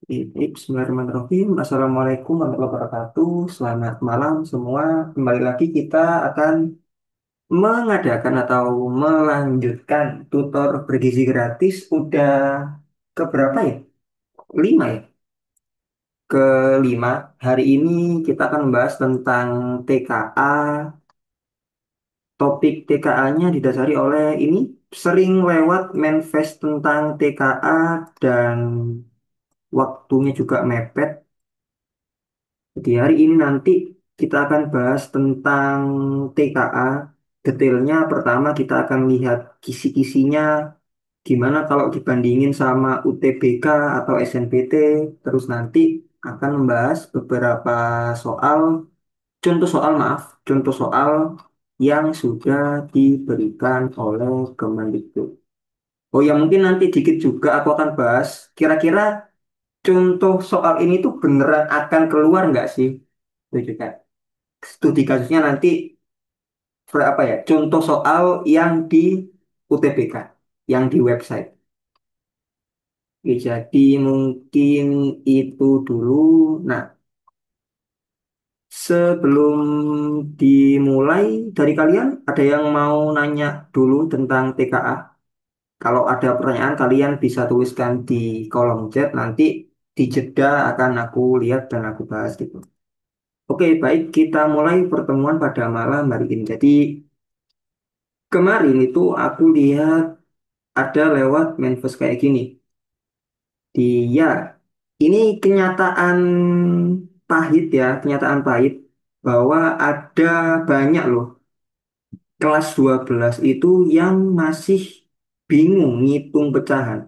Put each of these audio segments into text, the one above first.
Bismillahirrahmanirrahim. Assalamualaikum warahmatullahi wabarakatuh. Selamat malam semua. Kembali lagi kita akan mengadakan atau melanjutkan tutor bergizi gratis. Udah keberapa ya? Lima ya? Kelima. Hari ini kita akan membahas tentang TKA. Topik TKA-nya didasari oleh ini sering lewat manifest tentang TKA dan waktunya juga mepet. Di hari ini nanti kita akan bahas tentang TKA. Detailnya pertama kita akan lihat kisi-kisinya gimana kalau dibandingin sama UTBK atau SNPT. Terus nanti akan membahas beberapa soal, contoh soal maaf, contoh soal yang sudah diberikan oleh Kemendikbud. Oh ya mungkin nanti dikit juga aku akan bahas kira-kira contoh soal ini tuh beneran akan keluar nggak sih? Itu juga studi kasusnya nanti apa ya contoh soal yang di UTBK yang di website. Oke, jadi mungkin itu dulu. Nah, sebelum dimulai dari kalian ada yang mau nanya dulu tentang TKA? Kalau ada pertanyaan kalian bisa tuliskan di kolom chat, nanti di jeda akan aku lihat dan aku bahas gitu. Oke, baik, kita mulai pertemuan pada malam hari ini. Jadi kemarin itu aku lihat ada lewat Menfest kayak gini. Dia, ini kenyataan pahit ya, kenyataan pahit bahwa ada banyak loh kelas 12 itu yang masih bingung ngitung pecahan.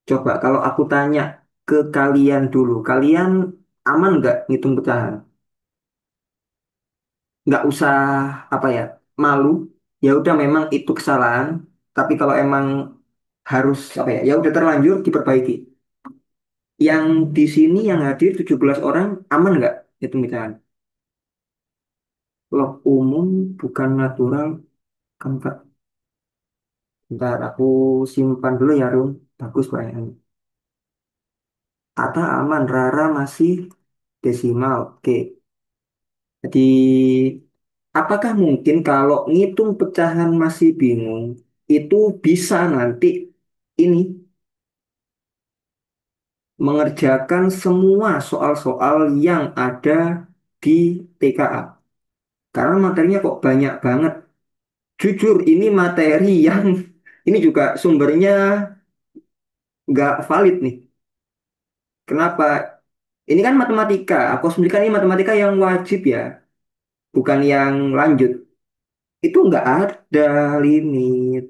Coba kalau aku tanya ke kalian dulu, kalian aman nggak ngitung pecahan? Nggak usah apa ya, malu. Ya udah memang itu kesalahan, tapi kalau emang harus apa ya, ya udah terlanjur diperbaiki. Yang di sini yang hadir 17 orang aman nggak hitung hitungan? Log umum bukan natural kan Kak? Bentar aku simpan dulu ya Rum. Bagus pertanyaannya. Ata aman, Rara masih desimal. Oke. Jadi apakah mungkin kalau ngitung pecahan masih bingung itu bisa nanti ini mengerjakan semua soal-soal yang ada di TKA? Karena materinya kok banyak banget. Jujur, ini materi yang ini juga sumbernya nggak valid nih. Kenapa? Ini kan matematika. Aku sendiri kan ini matematika yang wajib ya, bukan yang lanjut. Itu nggak ada limit.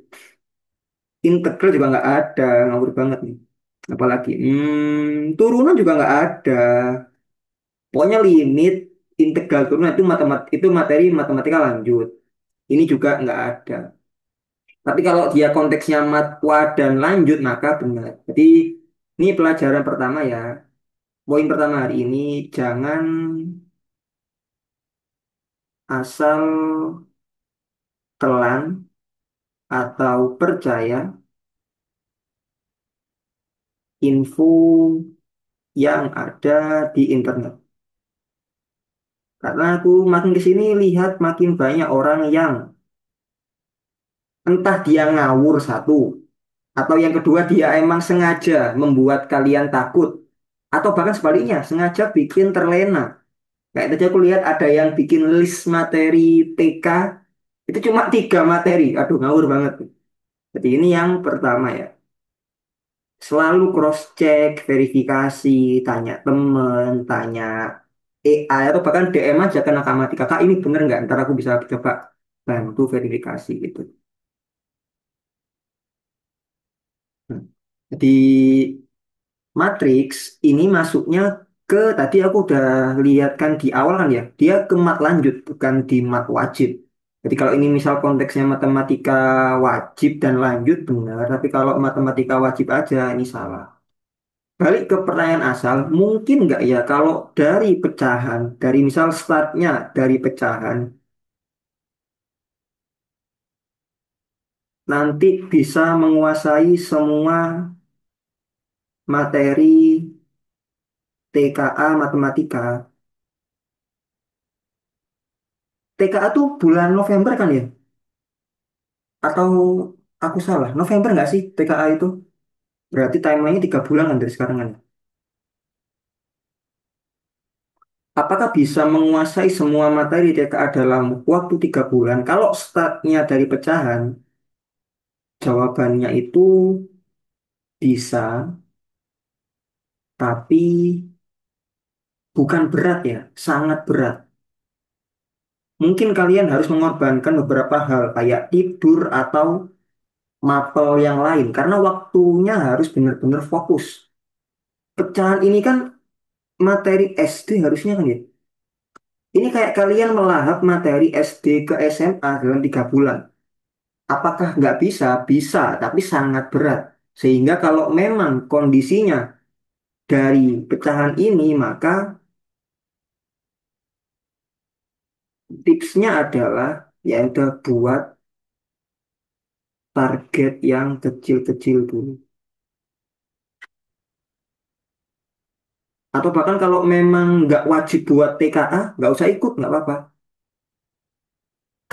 Integral juga nggak ada, ngawur banget nih. Apalagi, turunan juga nggak ada. Pokoknya limit integral turunan itu itu materi matematika lanjut. Ini juga nggak ada. Tapi kalau dia konteksnya matwa dan lanjut maka benar. Jadi ini pelajaran pertama ya. Poin pertama hari ini jangan asal telan atau percaya info yang ada di internet. Karena aku makin ke sini lihat makin banyak orang yang entah dia ngawur satu atau yang kedua dia emang sengaja membuat kalian takut atau bahkan sebaliknya sengaja bikin terlena. Kayak tadi aku lihat ada yang bikin list materi TK itu cuma 3 materi. Aduh, ngawur banget. Jadi ini yang pertama ya. Selalu cross check, verifikasi, tanya temen, tanya AI atau bahkan DM aja ke Nakamatika. Kak ini bener nggak? Ntar aku bisa coba bantu verifikasi gitu. Hmm. Jadi Matrix ini masuknya ke tadi aku udah lihat kan di awal kan ya, dia ke mat lanjut bukan di mat wajib. Jadi kalau ini misal konteksnya matematika wajib dan lanjut benar, tapi kalau matematika wajib aja ini salah. Balik ke pertanyaan asal, mungkin nggak ya kalau dari pecahan, dari misal startnya dari pecahan, nanti bisa menguasai semua materi TKA matematika. TKA tuh bulan November kan ya? Atau aku salah? November nggak sih TKA itu? Berarti timelinenya 3 bulan kan dari sekarang kan? Apakah bisa menguasai semua materi TKA dalam waktu 3 bulan? Kalau startnya dari pecahan, jawabannya itu bisa, tapi bukan berat ya, sangat berat. Mungkin kalian harus mengorbankan beberapa hal kayak tidur atau mapel yang lain karena waktunya harus benar-benar fokus. Pecahan ini kan materi SD harusnya kan ya. Ini kayak kalian melahap materi SD ke SMA dalam 3 bulan. Apakah nggak bisa? Bisa, tapi sangat berat. Sehingga kalau memang kondisinya dari pecahan ini, maka tipsnya adalah ya udah buat target yang kecil-kecil dulu. Atau bahkan kalau memang nggak wajib buat TKA, nggak usah ikut, nggak apa-apa.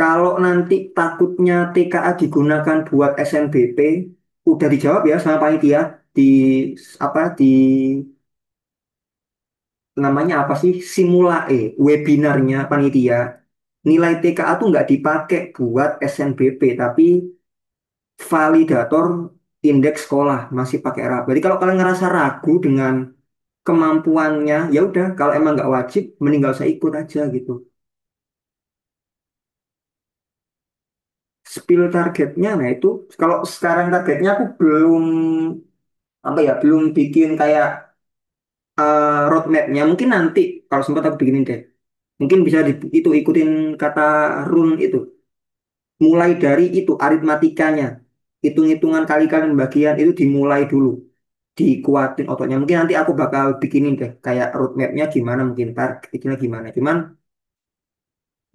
Kalau nanti takutnya TKA digunakan buat SNBP, udah dijawab ya sama panitia di apa di namanya apa sih simulae webinarnya panitia. Nilai TKA tuh nggak dipakai buat SNBP, tapi validator indeks sekolah masih pakai RAP. Jadi kalau kalian ngerasa ragu dengan kemampuannya, ya udah kalau emang nggak wajib, mending nggak usah ikut aja gitu. Spill targetnya, nah itu kalau sekarang targetnya aku belum apa ya, belum bikin kayak roadmapnya. Mungkin nanti kalau sempat aku bikinin deh. Mungkin bisa itu ikutin kata run itu. Mulai dari itu aritmatikanya, hitung-hitungan kali-kali bagian itu dimulai dulu, dikuatin ototnya. Mungkin nanti aku bakal bikinin deh kayak roadmapnya gimana, mungkin targetnya gimana. Cuman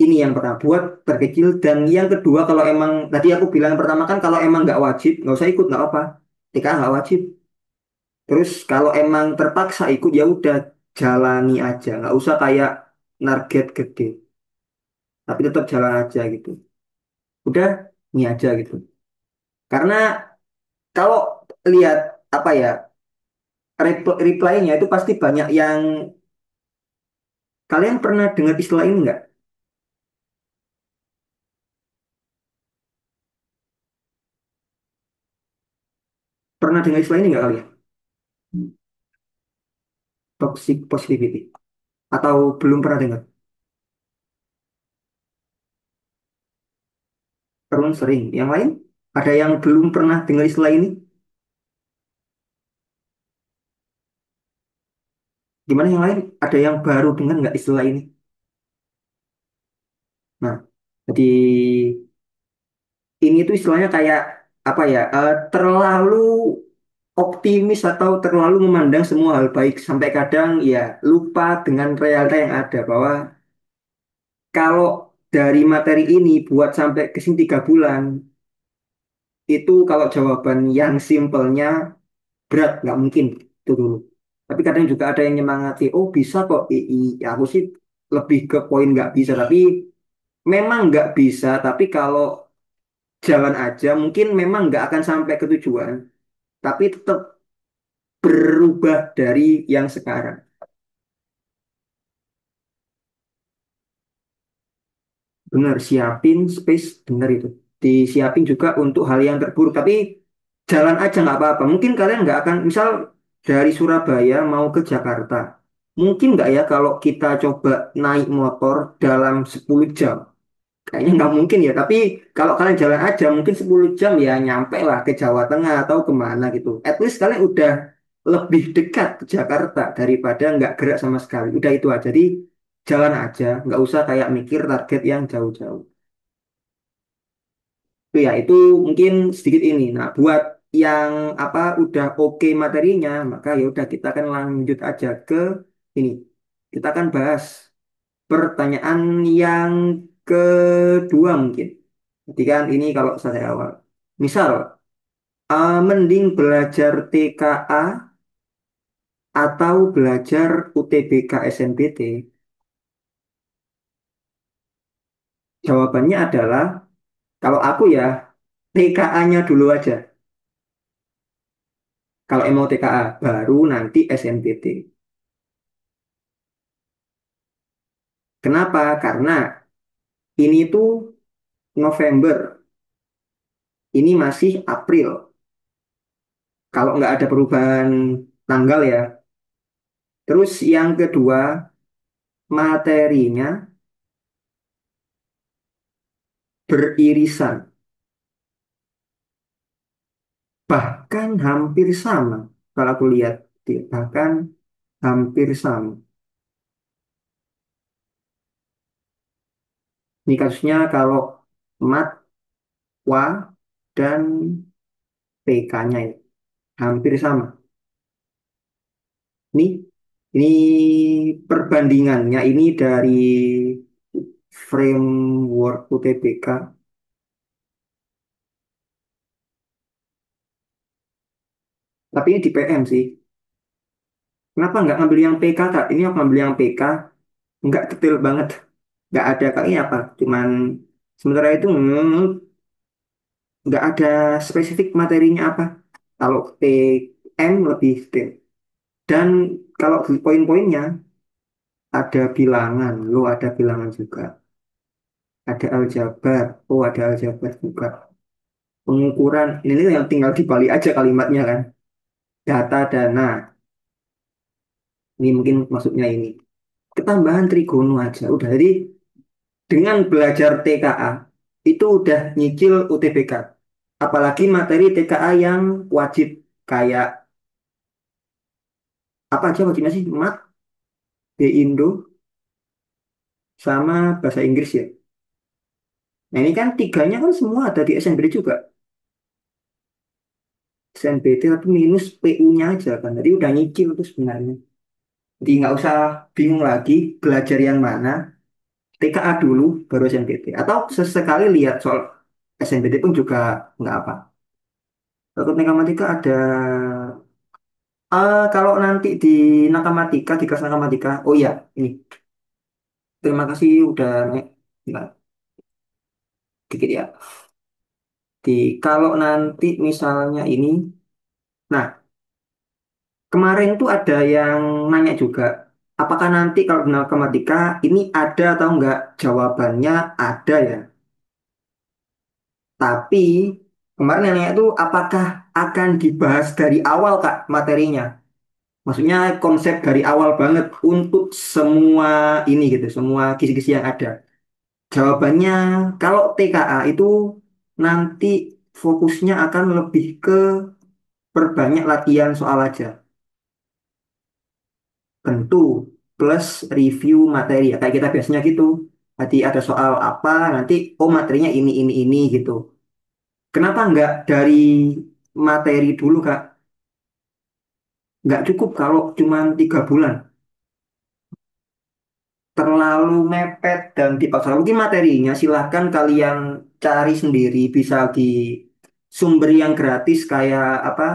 ini yang pertama buat terkecil dan yang kedua kalau emang tadi aku bilang pertama kan kalau emang nggak wajib nggak usah ikut nggak apa. TK nggak wajib. Terus kalau emang terpaksa ikut ya udah jalani aja nggak usah kayak target gede tapi tetap jalan aja gitu. Udah ini aja gitu. Karena kalau lihat apa ya reply-nya itu pasti banyak yang kalian pernah dengar istilah ini nggak? Pernah dengar istilah ini nggak kalian? Toxic positivity atau belum pernah dengar? Pernah sering. Yang lain ada yang belum pernah dengar istilah ini? Gimana yang lain? Ada yang baru dengar nggak istilah ini? Nah, jadi ini tuh istilahnya kayak apa ya? Terlalu optimis atau terlalu memandang semua hal baik sampai kadang ya lupa dengan realita yang ada bahwa kalau dari materi ini buat sampai ke sini 3 bulan itu kalau jawaban yang simpelnya berat nggak mungkin itu dulu. Tapi kadang juga ada yang nyemangati, oh bisa kok II. Ya, aku sih lebih ke poin nggak bisa, tapi memang nggak bisa. Tapi kalau jalan aja mungkin memang nggak akan sampai ke tujuan, tapi tetap berubah dari yang sekarang. Benar, siapin space, benar itu. Disiapin juga untuk hal yang terburuk, tapi jalan aja nggak apa-apa. Mungkin kalian nggak akan, misal dari Surabaya mau ke Jakarta. Mungkin nggak ya kalau kita coba naik motor dalam 10 jam. Kayaknya nggak mungkin ya, tapi kalau kalian jalan aja mungkin 10 jam ya nyampe lah ke Jawa Tengah atau kemana gitu. At least kalian udah lebih dekat ke Jakarta daripada nggak gerak sama sekali. Udah itu aja. Jadi jalan aja, nggak usah kayak mikir target yang jauh-jauh. Itu ya, itu mungkin sedikit ini. Nah, buat yang apa udah oke materinya, maka ya udah kita akan lanjut aja ke ini. Kita akan bahas pertanyaan yang kedua mungkin. Jadi kan ini kalau saya awal. Misal, mending belajar TKA atau belajar UTBK SNBT? Jawabannya adalah, kalau aku ya, TKA-nya dulu aja. Kalau mau TKA, baru nanti SNBT. Kenapa? Karena ini tuh November, ini masih April. Kalau nggak ada perubahan tanggal ya. Terus yang kedua, materinya beririsan. Bahkan hampir sama. Kalau aku lihat, bahkan hampir sama. Ini kasusnya kalau mat, wa, dan PK-nya ya. Hampir sama. Ini, ini, perbandingannya ini dari framework UTBK. Tapi ini di PM sih. Kenapa nggak ngambil yang PK, Kak? Ini aku ngambil yang PK, nggak detail banget. Nggak ada, Kak. Ini apa? Cuman sementara itu nggak ada spesifik materinya apa. Kalau PM lebih detail. Dan kalau di poin-poinnya, ada bilangan. Lo ada bilangan juga. Ada aljabar. Oh, ada aljabar juga. Pengukuran. Ini yang tinggal dibalik aja kalimatnya kan. Data dana. Ini mungkin maksudnya ini. Ketambahan trigono aja. Udah, jadi dengan belajar TKA itu udah nyicil UTBK. Apalagi materi TKA yang wajib kayak apa aja wajibnya sih? Mat, B-Indo, sama bahasa Inggris ya. Nah ini kan tiganya kan semua ada di SNBD juga. SNBD tapi minus PU-nya aja kan. Jadi udah nyicil tuh sebenarnya. Jadi nggak usah bingung lagi belajar yang mana. TKA dulu baru SNBD. Atau sesekali lihat soal SNBD pun juga nggak apa. Kalau matematika ada. Kalau nanti di Nakamatika, di kelas Nakamatika, oh iya, ini. Terima kasih udah naik. Nah, dikit ya. Kalau nanti misalnya ini, nah kemarin tuh ada yang nanya juga, apakah nanti kalau di Nakamatika ini ada atau enggak? Jawabannya ada ya. Tapi kemarin yang nanya itu apakah akan dibahas dari awal Kak materinya? Maksudnya konsep dari awal banget untuk semua ini gitu, semua kisi-kisi yang ada. Jawabannya, kalau TKA itu nanti fokusnya akan lebih ke perbanyak latihan soal aja. Tentu, plus review materi. Ya, kayak kita biasanya gitu. Nanti ada soal apa, nanti, oh materinya ini gitu. Kenapa nggak dari materi dulu, Kak? Nggak cukup kalau cuma 3 bulan. Terlalu mepet dan dipaksa. Mungkin materinya silahkan kalian cari sendiri. Bisa di sumber yang gratis kayak apa?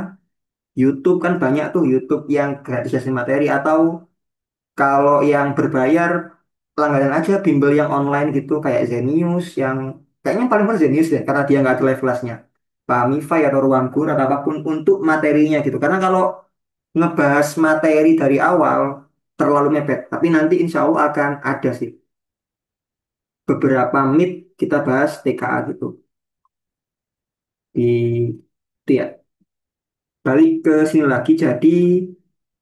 YouTube kan banyak tuh YouTube yang gratis kasih materi atau kalau yang berbayar langganan aja bimbel yang online gitu kayak Zenius yang kayaknya paling benar Zenius deh karena dia nggak ada live kelasnya. Pamify atau Ruang Guru atau apapun untuk materinya gitu. Karena kalau ngebahas materi dari awal terlalu mepet. Tapi nanti insya Allah akan ada sih beberapa meet kita bahas TKA gitu di itu ya. Balik ke sini lagi jadi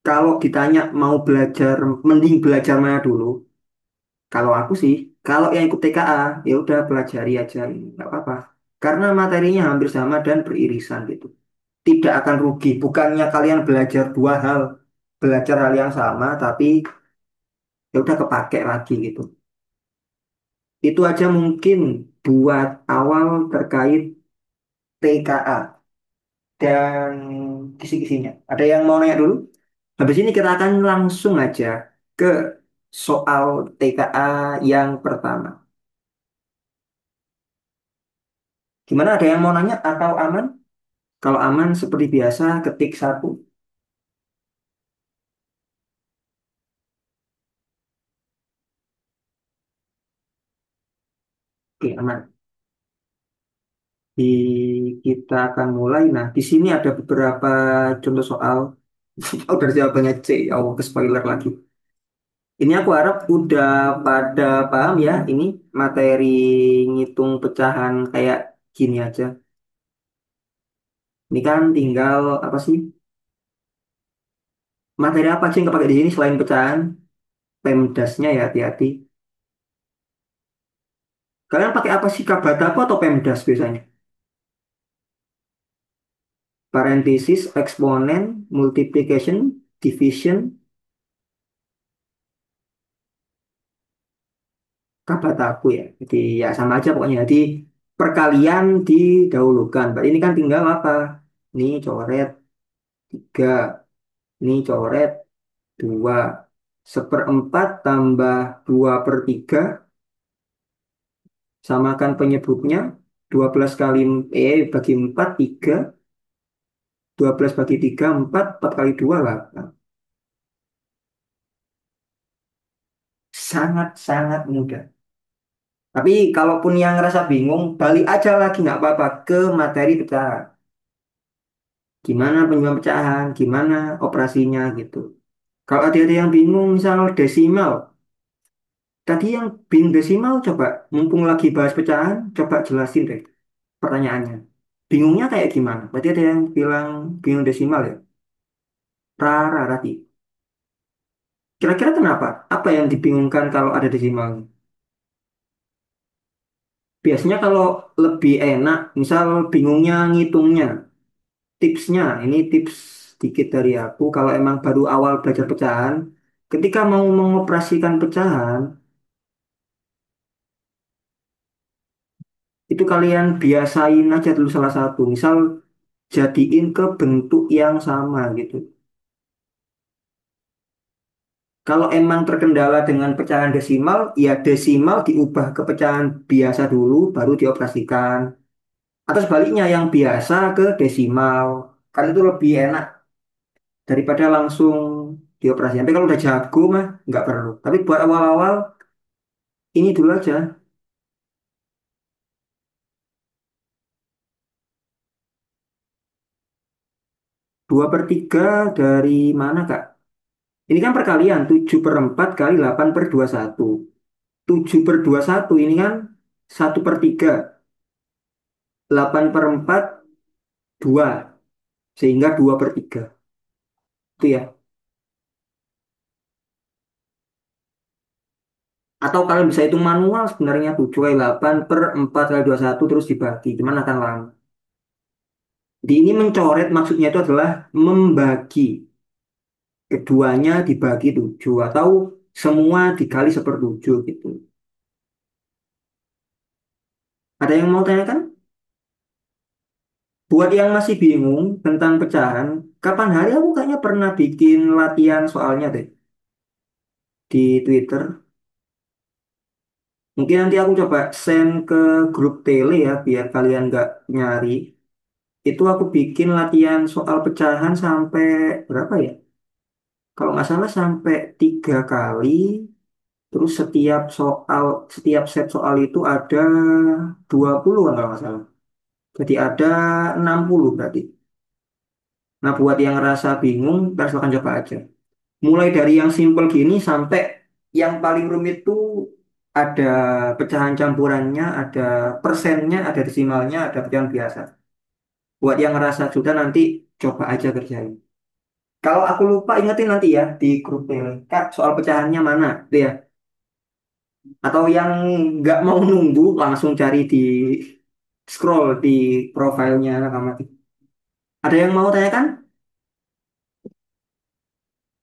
kalau ditanya mau belajar, mending belajar mana dulu? Kalau aku sih, kalau yang ikut TKA, ya udah pelajari aja, nggak apa-apa. Karena materinya hampir sama dan beririsan gitu. Tidak akan rugi. Bukannya kalian belajar 2 hal, belajar hal yang sama, tapi ya udah kepake lagi gitu. Itu aja mungkin buat awal terkait TKA dan kisi-kisinya. Ada yang mau nanya dulu? Habis ini kita akan langsung aja ke soal TKA yang pertama. Gimana, ada yang mau nanya atau aman? Kalau aman seperti biasa ketik 1. Oke, aman. Di, kita akan mulai. Nah, di sini ada beberapa contoh soal. Oh, dari jawabannya C. Oh, ke spoiler lagi. Ini aku harap udah pada paham ya. Ini materi ngitung pecahan kayak gini aja. Ini kan tinggal apa sih? Materi apa sih yang kepake di sini selain pecahan? Pemdasnya ya hati-hati. Kalian pakai apa sih? Kabataku atau Pemdas biasanya? Parenthesis, eksponen, multiplication, division, Kabataku ya. Jadi ya sama aja pokoknya. Jadi perkalian didahulukan. Berarti ini kan tinggal apa? Ini coret 3, ini coret 2. 1/4 tambah 2/3, samakan penyebutnya. 12 kali bagi 4 3. 12 bagi 3 4. 4 kali 2 8. Sangat-sangat mudah. Tapi kalaupun yang ngerasa bingung, balik aja lagi nggak apa-apa ke materi pecahan. Gimana penyebab pecahan, gimana operasinya gitu. Kalau ada yang bingung, misal desimal. Tadi yang bingung desimal, coba mumpung lagi bahas pecahan, coba jelasin deh pertanyaannya. Bingungnya kayak gimana? Berarti ada yang bilang bingung desimal ya? Rara tadi. Kira-kira kenapa? Apa yang dibingungkan kalau ada desimal? Biasanya kalau lebih enak, misal bingungnya ngitungnya. Tipsnya, ini tips dikit dari aku. Kalau emang baru awal belajar pecahan, ketika mau mengoperasikan pecahan, itu kalian biasain aja dulu salah satu. Misal jadiin ke bentuk yang sama gitu. Kalau emang terkendala dengan pecahan desimal, ya desimal diubah ke pecahan biasa dulu, baru dioperasikan. Atau sebaliknya yang biasa ke desimal. Kan itu lebih enak daripada langsung dioperasi. Tapi kalau udah jago mah nggak perlu. Tapi buat awal-awal ini dulu aja. 2/3 dari mana, Kak? Ini kan perkalian 7/4 kali 8/21. 7/21 ini kan 1/3. 8/4 2. Sehingga 2/3. Itu ya. Atau kalian bisa hitung manual sebenarnya 7 kali 8 per 4 kali 21 terus dibagi. Cuman akan lama. Jadi ini mencoret maksudnya itu adalah membagi. Keduanya dibagi 7 atau semua dikali 1/7 gitu. Ada yang mau tanyakan? Buat yang masih bingung tentang pecahan, kapan hari aku kayaknya pernah bikin latihan soalnya deh di Twitter. Mungkin nanti aku coba send ke grup tele ya biar kalian nggak nyari. Itu aku bikin latihan soal pecahan sampai berapa ya? Kalau nggak salah sampai 3 kali. Terus setiap set soal itu ada 20 kan kalau nggak salah. Jadi ada 60 berarti. Nah buat yang rasa bingung, kita silakan coba aja. Mulai dari yang simple gini sampai yang paling rumit tuh ada pecahan campurannya, ada persennya, ada desimalnya, ada pecahan biasa. Buat yang ngerasa sudah nanti coba aja kerjain. Kalau aku lupa ingetin nanti ya di grup tele. Kak, soal pecahannya mana? Itu ya. Atau yang nggak mau nunggu langsung cari di scroll di profilnya Nakamati. Ada yang mau tanyakan?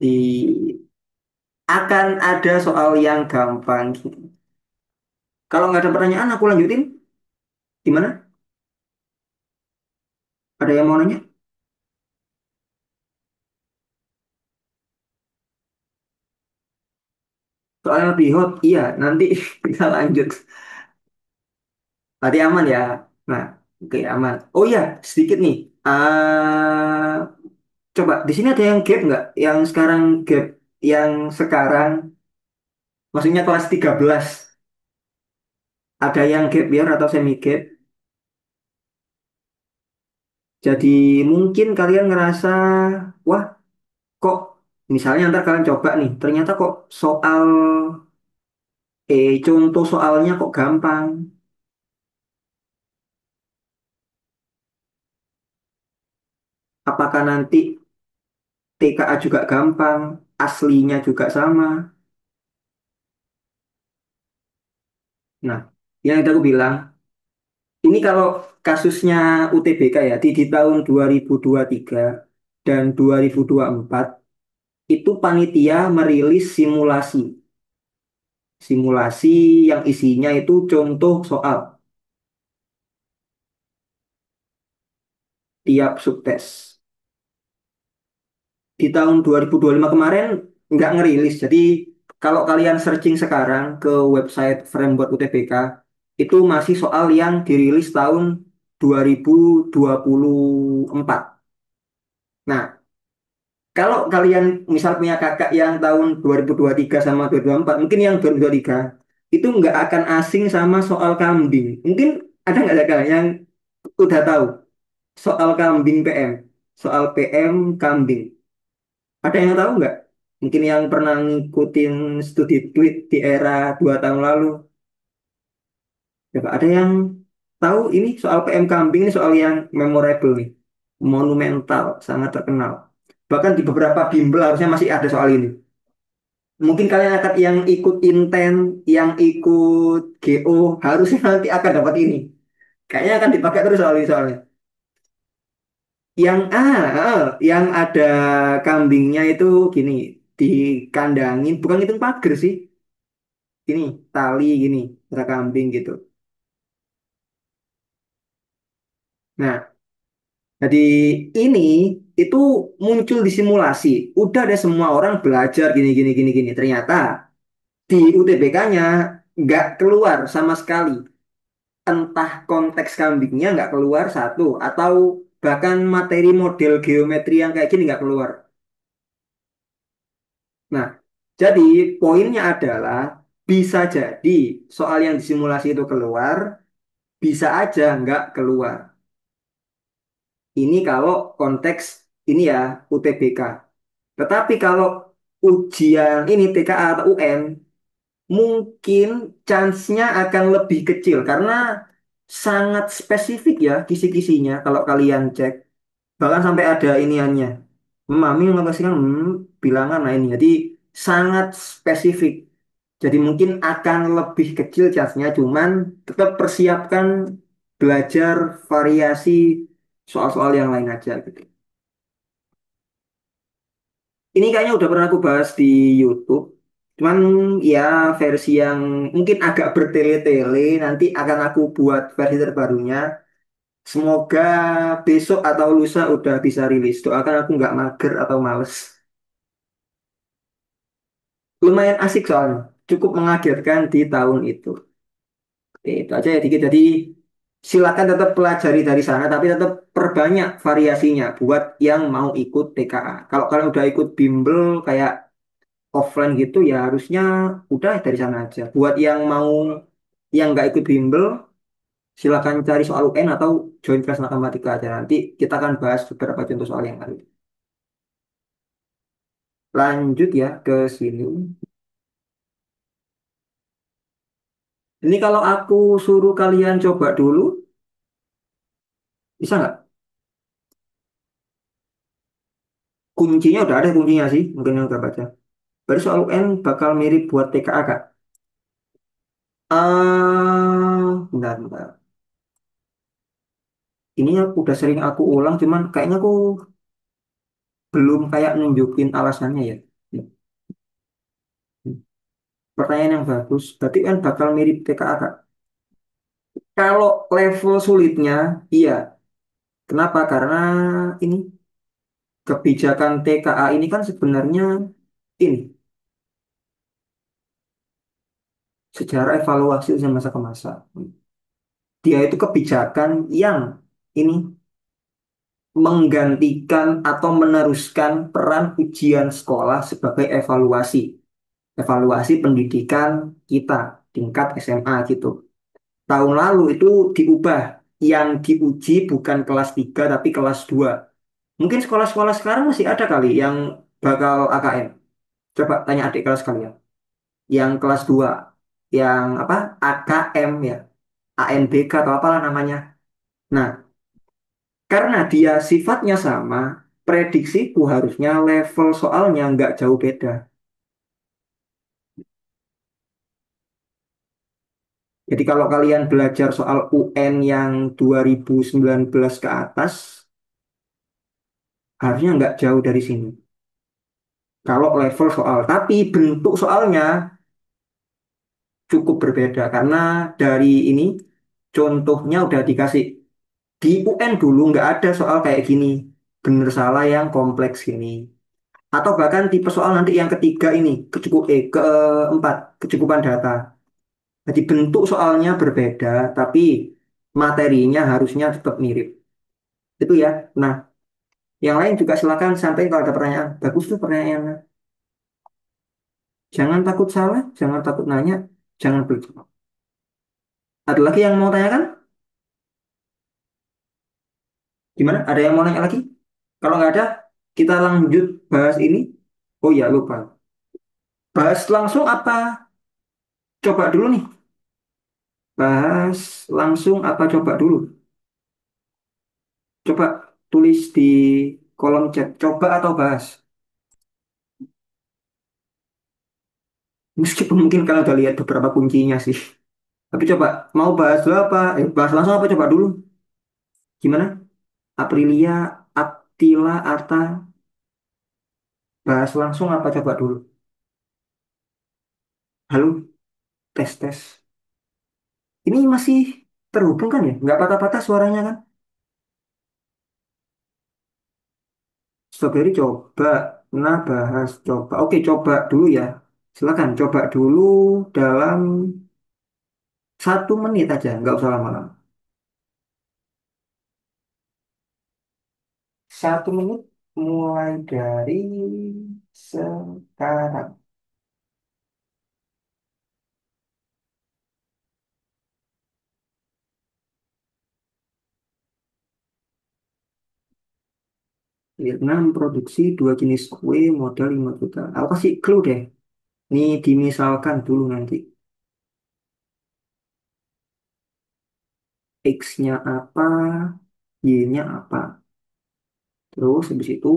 Di akan ada soal yang gampang. Kalau nggak ada pertanyaan, aku lanjutin. Gimana? Ada yang mau nanya? Soalnya lebih hot, iya. Nanti kita lanjut. Tadi aman ya. Nah, oke aman. Oh iya, sedikit nih. Coba di sini ada yang gap nggak? Yang sekarang, maksudnya kelas 13. Ada yang gap year atau semi gap. Jadi mungkin kalian ngerasa, wah kok misalnya ntar kalian coba nih, ternyata kok soal contoh soalnya kok gampang. Apakah nanti TKA juga gampang, aslinya juga sama. Nah, yang itu aku bilang, ini kalau kasusnya UTBK ya, di tahun 2023 dan 2024 itu panitia merilis simulasi. Simulasi yang isinya itu contoh soal tiap subtes. Di tahun 2025 kemarin nggak ngerilis. Jadi kalau kalian searching sekarang ke website Framework UTBK, itu masih soal yang dirilis tahun 2024. Nah, kalau kalian misal punya kakak yang tahun 2023 sama 2024, mungkin yang 2023 itu nggak akan asing sama soal kambing. Mungkin ada nggak ada kalian yang udah tahu soal kambing PM, soal PM kambing. Ada yang tahu nggak? Mungkin yang pernah ngikutin studi tweet di era 2 tahun lalu. Ya, Pak, ada yang tahu ini soal PM kambing ini soal yang memorable nih, monumental, sangat terkenal. Bahkan di beberapa bimbel harusnya masih ada soal ini. Mungkin kalian akan yang ikut Inten, yang ikut GO, harusnya nanti akan dapat ini. Kayaknya akan dipakai terus soal ini soalnya. Yang ada kambingnya itu gini, dikandangin, bukan itu pagar sih, ini tali gini, ada kambing gitu. Nah, jadi ini itu muncul di simulasi. Udah ada semua orang belajar gini gini gini gini. Ternyata di UTBK-nya nggak keluar sama sekali. Entah konteks kambingnya nggak keluar satu, atau bahkan materi model geometri yang kayak gini nggak keluar. Nah, jadi poinnya adalah bisa jadi soal yang disimulasi itu keluar, bisa aja nggak keluar. Ini kalau konteks ini ya UTBK. Tetapi kalau ujian ini TKA atau UN, mungkin chance-nya akan lebih kecil karena sangat spesifik ya kisi-kisinya kalau kalian cek. Bahkan sampai ada iniannya. Mami mengoperasikan bilangan nah ini. Jadi sangat spesifik. Jadi mungkin akan lebih kecil chance-nya, cuman tetap persiapkan belajar variasi soal-soal yang lain aja gitu. Ini kayaknya udah pernah aku bahas di YouTube. Cuman ya versi yang mungkin agak bertele-tele nanti akan aku buat versi terbarunya. Semoga besok atau lusa udah bisa rilis. Doakan aku nggak mager atau males. Lumayan asik soalnya. Cukup mengagetkan di tahun itu. Oke, itu aja ya dikit. Jadi silakan tetap pelajari dari sana, tapi tetap perbanyak variasinya buat yang mau ikut TKA. Kalau kalian udah ikut bimbel kayak offline gitu ya harusnya udah dari sana aja. Buat yang mau yang nggak ikut bimbel, silakan cari soal UN atau join kelas matematika aja. Nanti kita akan bahas beberapa contoh soal yang lain. Lanjut ya ke sini. Ini kalau aku suruh kalian coba dulu, bisa nggak? Kuncinya udah ada kuncinya sih, mungkin yang udah baca. Berarti soal UN bakal mirip buat TKA kak. Bentar, bentar. Ini yang udah sering aku ulang, cuman kayaknya aku belum kayak nunjukin alasannya ya. Pertanyaan yang bagus. Berarti kan bakal mirip TKA kak. Kalau level sulitnya, iya. Kenapa? Karena ini kebijakan TKA ini kan sebenarnya ini sejarah evaluasi ujian masa ke masa. Dia itu kebijakan yang ini menggantikan atau meneruskan peran ujian sekolah sebagai evaluasi pendidikan kita tingkat SMA gitu. Tahun lalu itu diubah. Yang diuji bukan kelas 3 tapi kelas 2. Mungkin sekolah-sekolah sekarang masih ada kali yang bakal AKM. Coba tanya adik kelas kalian. Yang kelas 2, yang apa? AKM ya. ANBK atau apalah namanya. Nah, karena dia sifatnya sama, prediksiku harusnya level soalnya nggak jauh beda. Jadi kalau kalian belajar soal UN yang 2019 ke atas, harusnya nggak jauh dari sini. Kalau level soal, tapi bentuk soalnya cukup berbeda karena dari ini contohnya udah dikasih. Di UN dulu nggak ada soal kayak gini, bener salah yang kompleks gini. Atau bahkan tipe soal nanti yang ketiga ini, keempat, kecukupan data. Jadi bentuk soalnya berbeda, tapi materinya harusnya tetap mirip. Itu ya. Nah, yang lain juga silakan sampaikan kalau ada pertanyaan. Bagus tuh pertanyaannya. Jangan takut salah, jangan takut nanya, jangan berjawab. Ada lagi yang mau tanyakan? Gimana? Ada yang mau nanya lagi? Kalau nggak ada, kita lanjut bahas ini. Oh ya, lupa. Bahas langsung apa? Coba dulu nih. Bahas langsung apa coba dulu? Coba tulis di kolom chat. Coba atau bahas? Meskipun mungkin kalian udah lihat beberapa kuncinya sih. Tapi coba, mau bahas dulu apa? Bahas langsung apa coba dulu? Gimana? Aprilia, Attila, Arta, bahas langsung apa coba dulu? Halo, tes tes. Ini masih terhubung kan ya? Nggak patah-patah suaranya kan? Strawberry coba, nah bahas coba. Oke, coba dulu ya. Silakan coba dulu dalam 1 menit aja, nggak usah lama-lama. 1 menit mulai dari sekarang. Vietnam produksi 2 jenis kue modal 5 juta. Aku kasih clue deh. Ini dimisalkan dulu nanti. X-nya apa, Y-nya apa. Terus habis itu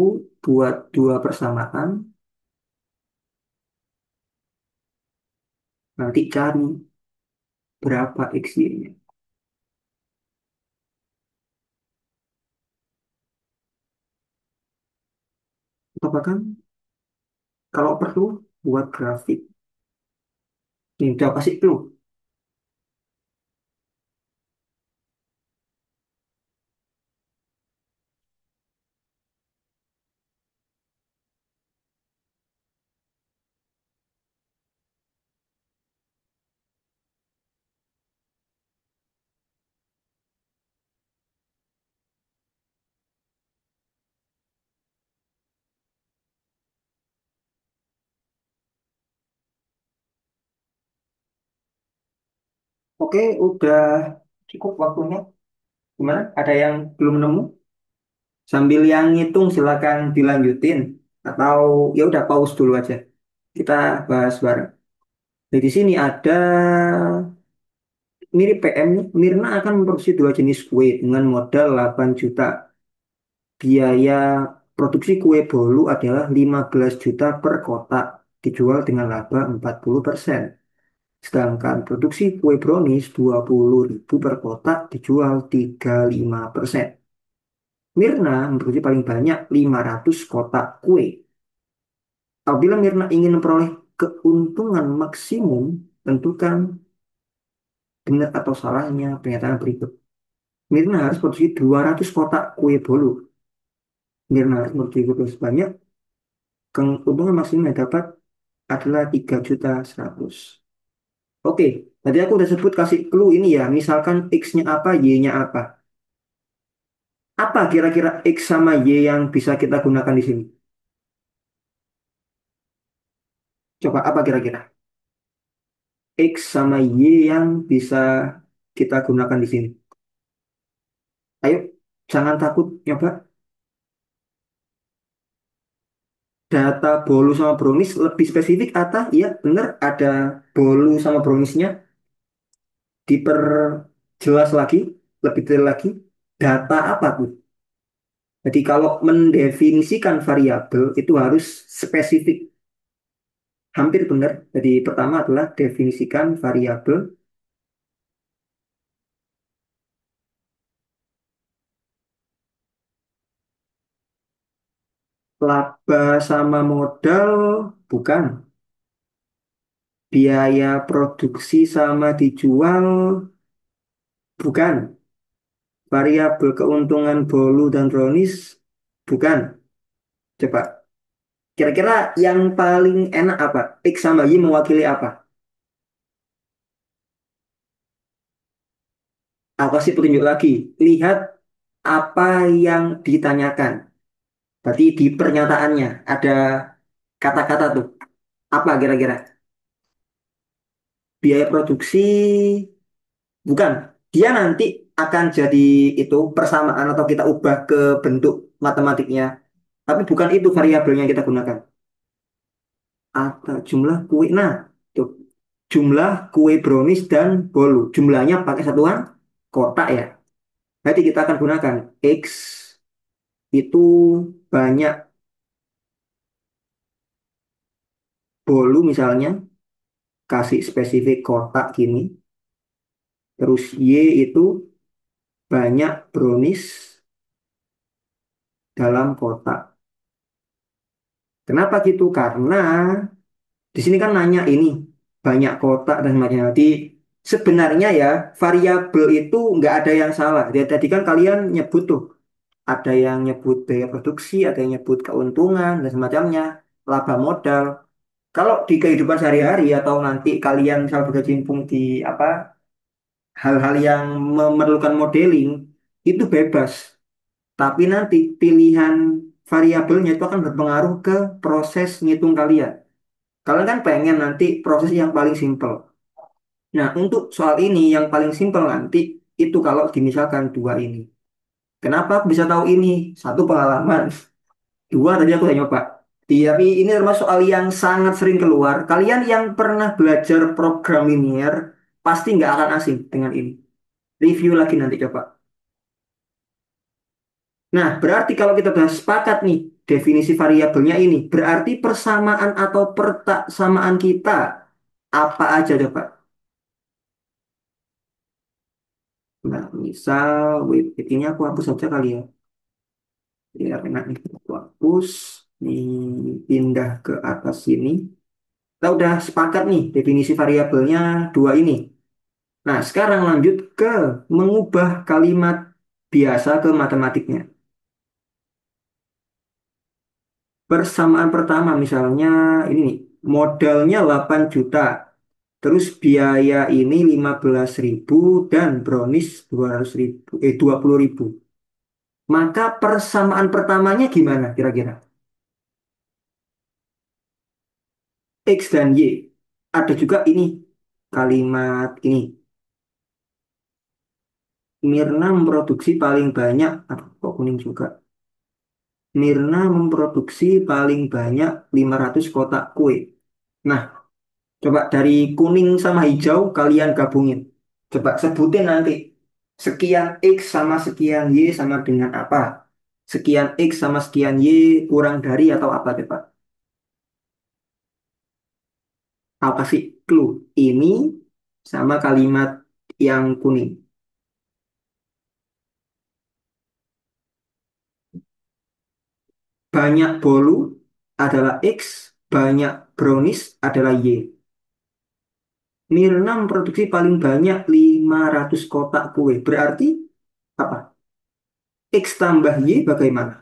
buat dua persamaan. Nanti cari berapa X, Y-nya. Atau bahkan kalau perlu buat grafik. Ini udah kasih clue. Oke, udah cukup waktunya. Gimana? Ada yang belum nemu? Sambil yang ngitung silakan dilanjutin. Atau ya udah pause dulu aja. Kita bahas bareng. Di sini ada mirip PM, Mirna akan memproduksi 2 jenis kue dengan modal 8 juta. Biaya produksi kue bolu adalah 15 juta per kotak, dijual dengan laba 40%. Sedangkan produksi kue brownies 20.000 per kotak, dijual 35%. Mirna memproduksi paling banyak 500 kotak kue. Apabila Mirna ingin memperoleh keuntungan maksimum, tentukan benar atau salahnya pernyataan berikut. Mirna harus produksi 200 kotak kue bolu. Mirna harus produksi kue sebanyak, keuntungan maksimum yang dapat adalah 3.100.000. Oke, tadi aku udah sebut kasih clue ini ya. Misalkan X-nya apa, Y-nya apa. Apa kira-kira X sama Y yang bisa kita gunakan di sini? Coba apa kira-kira? X sama Y yang bisa. kita gunakan di sini. Ayo, jangan takut nyoba. Data bolu sama brownies lebih spesifik atau iya bener ada bolu sama browniesnya diperjelas lagi, lebih detail lagi. Data apa tuh? Jadi kalau mendefinisikan variabel itu harus spesifik, hampir benar. Jadi pertama adalah definisikan variabel, laba sama modal bukan, biaya produksi sama dijual bukan, variabel keuntungan bolu dan brownies bukan. Coba kira-kira yang paling enak apa? X sama Y mewakili apa? Aku kasih petunjuk lagi. Lihat apa yang ditanyakan. Berarti di pernyataannya ada kata-kata tuh. Apa kira-kira? Biaya produksi bukan. Dia nanti akan jadi itu persamaan atau kita ubah ke bentuk matematiknya. Tapi bukan itu variabelnya yang kita gunakan. Atau jumlah kue. Nah, tuh. Jumlah kue brownies dan bolu. Jumlahnya pakai satuan kotak ya. Nanti kita akan gunakan X itu banyak bolu misalnya, kasih spesifik kotak gini. Terus Y itu banyak brownies dalam kotak. Kenapa gitu? Karena di sini kan nanya ini banyak kotak dan sebagainya. Jadi sebenarnya ya variabel itu nggak ada yang salah. Jadi tadi kan kalian nyebut tuh ada yang nyebut biaya produksi, ada yang nyebut keuntungan dan semacamnya, laba modal. Kalau di kehidupan sehari-hari atau nanti kalian misal berkecimpung di apa hal-hal yang memerlukan modeling itu bebas. Tapi nanti pilihan variabelnya itu akan berpengaruh ke proses ngitung kalian. Kalian kan pengen nanti proses yang paling simpel. Nah, untuk soal ini yang paling simpel nanti itu kalau dimisalkan dua ini. Kenapa aku bisa tahu ini? Satu pengalaman, dua tadi aku udah nyoba. Tapi ini termasuk soal yang sangat sering keluar. Kalian yang pernah belajar programmer pasti nggak akan asing dengan ini. Review lagi nanti coba. Nah, berarti kalau kita sudah sepakat nih definisi variabelnya ini, berarti persamaan atau pertaksamaan kita apa aja coba? Nah, misal, wait, ini aku hapus saja kali ya. Biar enak nih, aku hapus. Nih, pindah ke atas sini. Kita udah sepakat nih definisi variabelnya dua ini. Nah, sekarang lanjut ke mengubah kalimat biasa ke matematiknya. Persamaan pertama misalnya ini nih, modalnya 8 juta. Terus biaya ini 15.000 dan brownies 200.000, 20.000. Maka persamaan pertamanya gimana kira-kira? X dan Y. Ada juga ini kalimat ini. Mirna memproduksi paling banyak, aduh, kok kuning juga. Mirna memproduksi paling banyak 500 kotak kue. Nah, coba dari kuning sama hijau kalian gabungin. Coba sebutin nanti. Sekian X sama sekian Y sama dengan apa? Sekian X sama sekian Y kurang dari atau apa coba? Aku kasih clue. Ini sama kalimat yang kuning. Banyak bolu adalah X, banyak brownies adalah Y. Mirna memproduksi paling banyak 500 kotak kue. Berarti apa? X tambah Y bagaimana?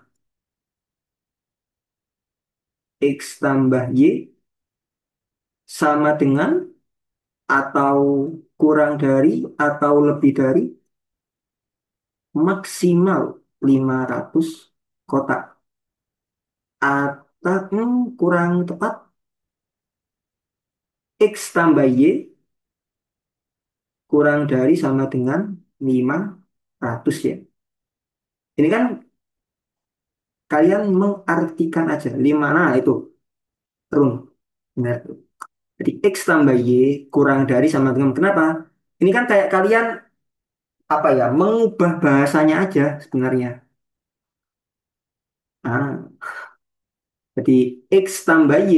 X tambah Y sama dengan atau kurang dari atau lebih dari maksimal 500 kotak. Atau kurang tepat X tambah Y kurang dari sama dengan 500 ya. Ini kan kalian mengartikan aja. 5, nah itu. Rung. Benar. Jadi X tambah Y kurang dari sama dengan. Kenapa? Ini kan kayak kalian apa ya, mengubah bahasanya aja sebenarnya. Nah, jadi X tambah Y,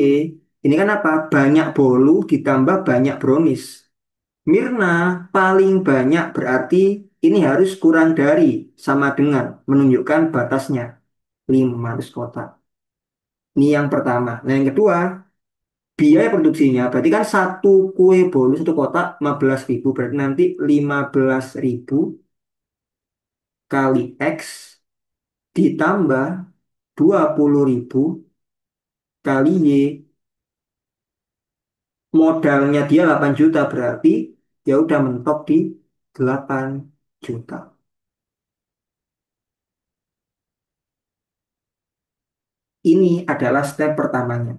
ini kan apa? Banyak bolu ditambah banyak brownies. Mirna paling banyak berarti ini harus kurang dari sama dengan menunjukkan batasnya 500 kotak. Ini yang pertama. Nah yang kedua, biaya produksinya berarti kan satu kue bolu satu kotak 15.000, berarti nanti 15.000 kali X ditambah 20.000 kali Y, modalnya dia 8 juta, berarti ya udah mentok di 8 juta. Ini adalah step pertamanya.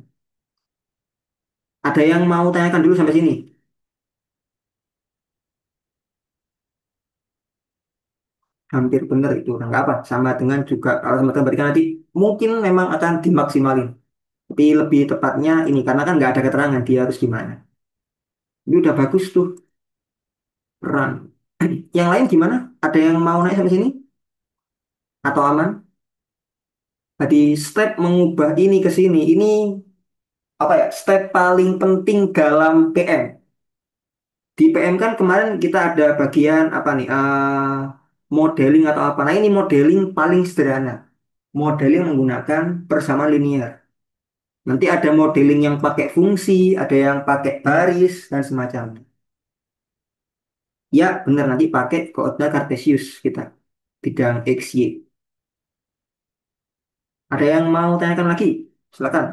Ada yang mau tanyakan dulu sampai sini? Hampir benar itu. Nah, nggak apa, sama dengan juga kalau sama dengan berarti kan nanti mungkin memang akan dimaksimalin. Tapi lebih tepatnya ini karena kan nggak ada keterangan dia harus gimana. Ini udah bagus tuh, run. Yang lain gimana? Ada yang mau naik sampai sini? Atau aman? Tadi step mengubah ini ke sini. Ini apa ya? Step paling penting dalam PM. Di PM kan kemarin kita ada bagian apa nih? Modeling atau apa. Nah ini modeling paling sederhana. Modeling menggunakan persamaan linear. Nanti ada modeling yang pakai fungsi, ada yang pakai baris, dan semacamnya. Ya, benar nanti pakai koordinat Kartesius kita, bidang X, Y. Ada yang mau tanyakan lagi? Silakan.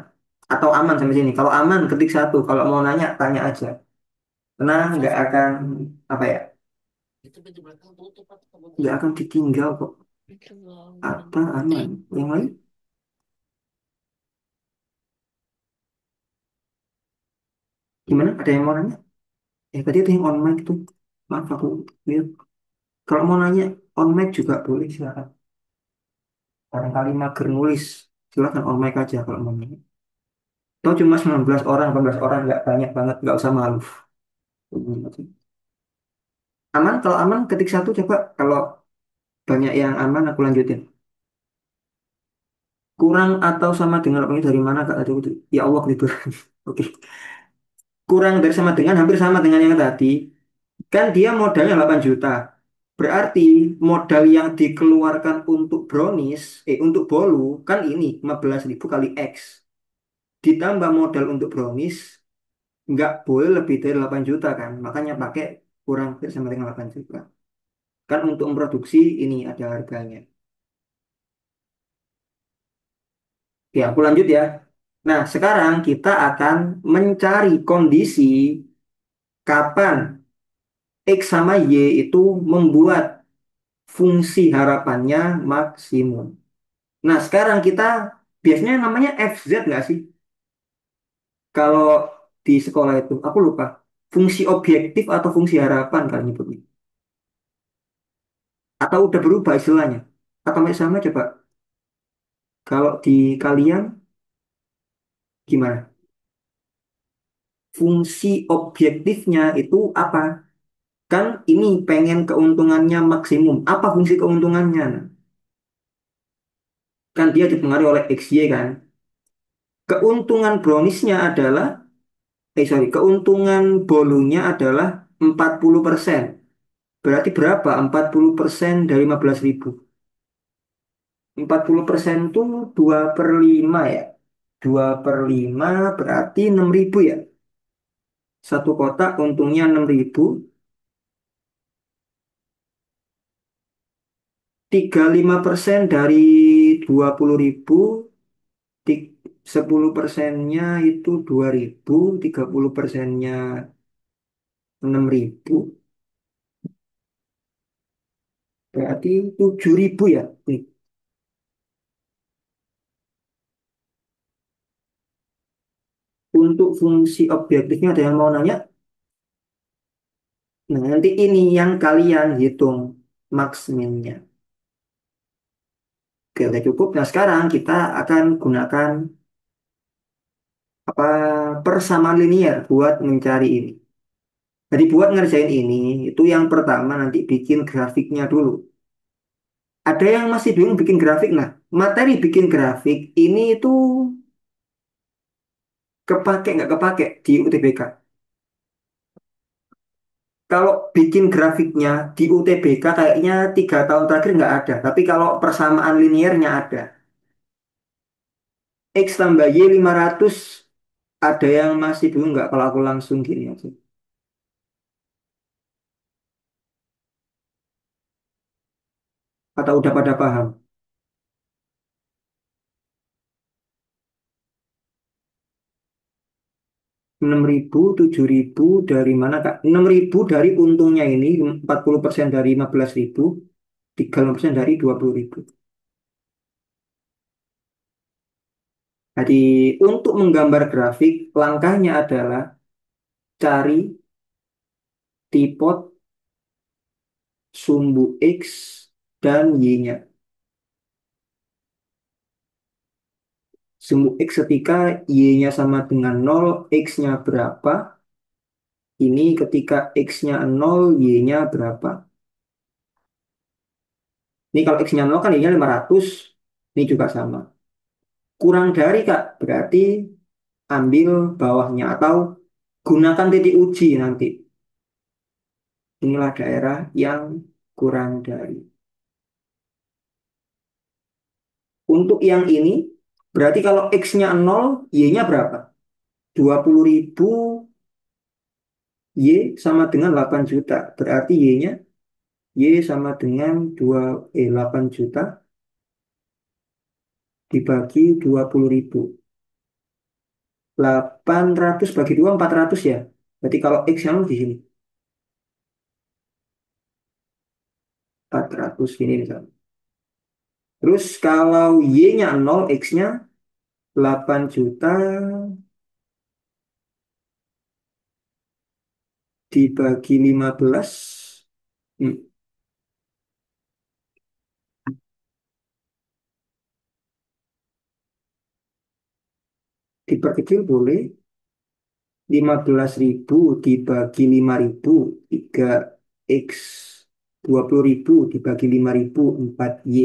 Atau aman sampai sini. Kalau aman, ketik satu. Kalau mau nanya, tanya aja. Tenang, nggak akan apa ya? Nggak akan ditinggal kok. Apa aman? Yang lain? Gimana? Ada yang mau nanya? Tadi ada yang on mic tuh. Maaf aku lihat. Kalau mau nanya on mic juga boleh, silakan. Barangkali mager nulis, silakan on mic aja kalau mau nanya. Toh cuma 19 orang, 18 orang, nggak banyak banget, nggak usah malu. Aman, kalau aman ketik satu coba. Kalau banyak yang aman aku lanjutin. Kurang atau sama dengan 8 dari mana Kak? Tadi ya Allah gitu. Oke. Kurang dari sama dengan hampir sama dengan yang tadi. Kan dia modalnya 8 juta. Berarti modal yang dikeluarkan untuk brownies, untuk bolu kan ini 15.000 kali X. Ditambah modal untuk brownies nggak boleh lebih dari 8 juta kan. Makanya pakai kurang dari sama dengan 8 juta. Kan untuk memproduksi ini ada harganya. Ya, aku lanjut ya. Nah, sekarang kita akan mencari kondisi kapan X sama Y itu membuat fungsi harapannya maksimum. Nah, sekarang kita biasanya namanya FZ nggak sih? Kalau di sekolah itu, aku lupa. Fungsi objektif atau fungsi harapan kali nyebutnya. Atau udah berubah istilahnya. Atau masih sama coba. Kalau di kalian gimana? Fungsi objektifnya itu apa? Kan ini pengen keuntungannya maksimum. Apa fungsi keuntungannya? Kan dia dipengaruhi oleh XY kan. Keuntungan browniesnya adalah, sorry, keuntungan bolunya adalah 40%. Berarti berapa? 40% dari 15.000. 40% itu 2 per 5 ya. 2 per 5 berarti 6.000 ya. Satu kotak untungnya 6.000. 35% dari 20.000. 10%-nya itu 2.000, 30%-nya 6.000, berarti 7.000 ya. Nih, untuk fungsi objektifnya ada yang mau nanya? Nah, nanti ini yang kalian hitung max minnya. Oke, udah cukup. Nah, sekarang kita akan gunakan apa persamaan linear buat mencari ini. Jadi buat ngerjain ini, itu yang pertama nanti bikin grafiknya dulu. Ada yang masih bingung bikin grafik. Nah, materi bikin grafik ini itu kepake nggak kepake di UTBK. Kalau bikin grafiknya di UTBK kayaknya 3 tahun terakhir nggak ada. Tapi kalau persamaan linearnya ada. X tambah Y 500 ada yang masih bingung nggak kalau aku langsung gini aja. Atau udah pada paham? 6.000, 7.000 dari mana Kak? 6.000 dari untungnya ini, 40% dari 15.000, 30% dari 20.000. Jadi untuk menggambar grafik, langkahnya adalah cari tipot sumbu X dan Y-nya. Sumbu X ketika Y-nya sama dengan 0, X-nya berapa? Ini ketika X-nya 0, Y-nya berapa? Ini kalau X-nya 0 kan Y-nya 500. Ini juga sama. Kurang dari Kak, berarti ambil bawahnya atau gunakan titik uji nanti. Inilah daerah yang kurang dari. Untuk yang ini, berarti kalau X-nya 0, Y-nya berapa? 20.000 Y sama dengan 8 juta. Berarti Y-nya Y sama dengan 8 juta dibagi 20.000. 800 bagi 2 400 ya. Berarti kalau X-nya di sini 400 gini misalnya. Terus kalau Y-nya 0, X-nya 8 juta dibagi 15. Hmm, diperkecil boleh. 15.000 dibagi 5.000 3x. 20.000 dibagi 5.000 4y.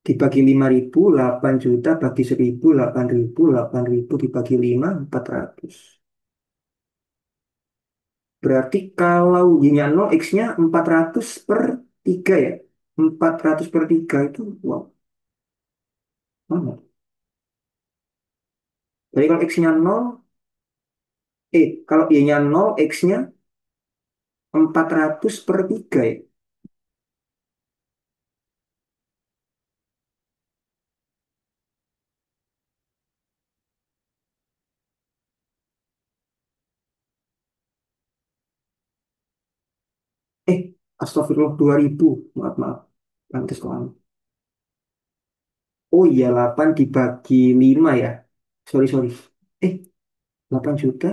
Dibagi 5.000 8 juta bagi 1.000 8.000. 8.000 dibagi 5 400. Berarti kalau y-nya 0, x-nya 400 per 3 ya. 400 per 3 itu wow. Mana? Jadi kalau x-nya 0, kalau y-nya 0, x-nya 400 per 3 ya. Eh, Astagfirullah 2.000. Maaf, maaf. Pantes kok. Oh iya, 8 dibagi 5 ya. Sorry, sorry. Eh, 8 juta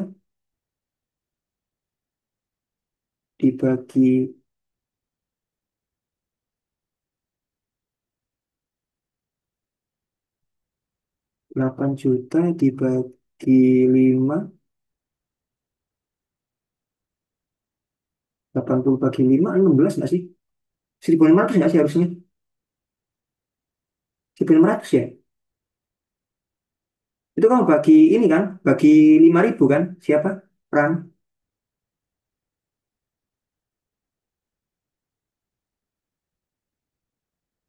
dibagi 8 juta dibagi 5, 80 bagi 5, 16 nggak sih? 1.500 nggak sih harusnya? 1.500 ya? Itu kamu bagi ini kan? Bagi 5.000 kan? Siapa? Ran.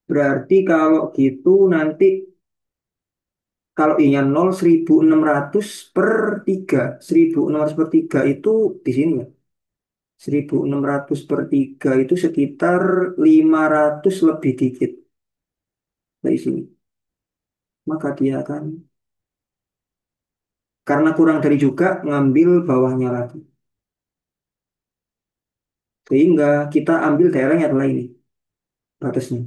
Berarti kalau gitu nanti kalau I-nya 0, 1.600 per 3. 1.600 per 3 itu di sini ya. 1.600 per 3 itu sekitar 500 lebih dikit dari sini. Maka dia akan, karena kurang dari juga, ngambil bawahnya lagi. Sehingga kita ambil daerahnya adalah ini, batasnya.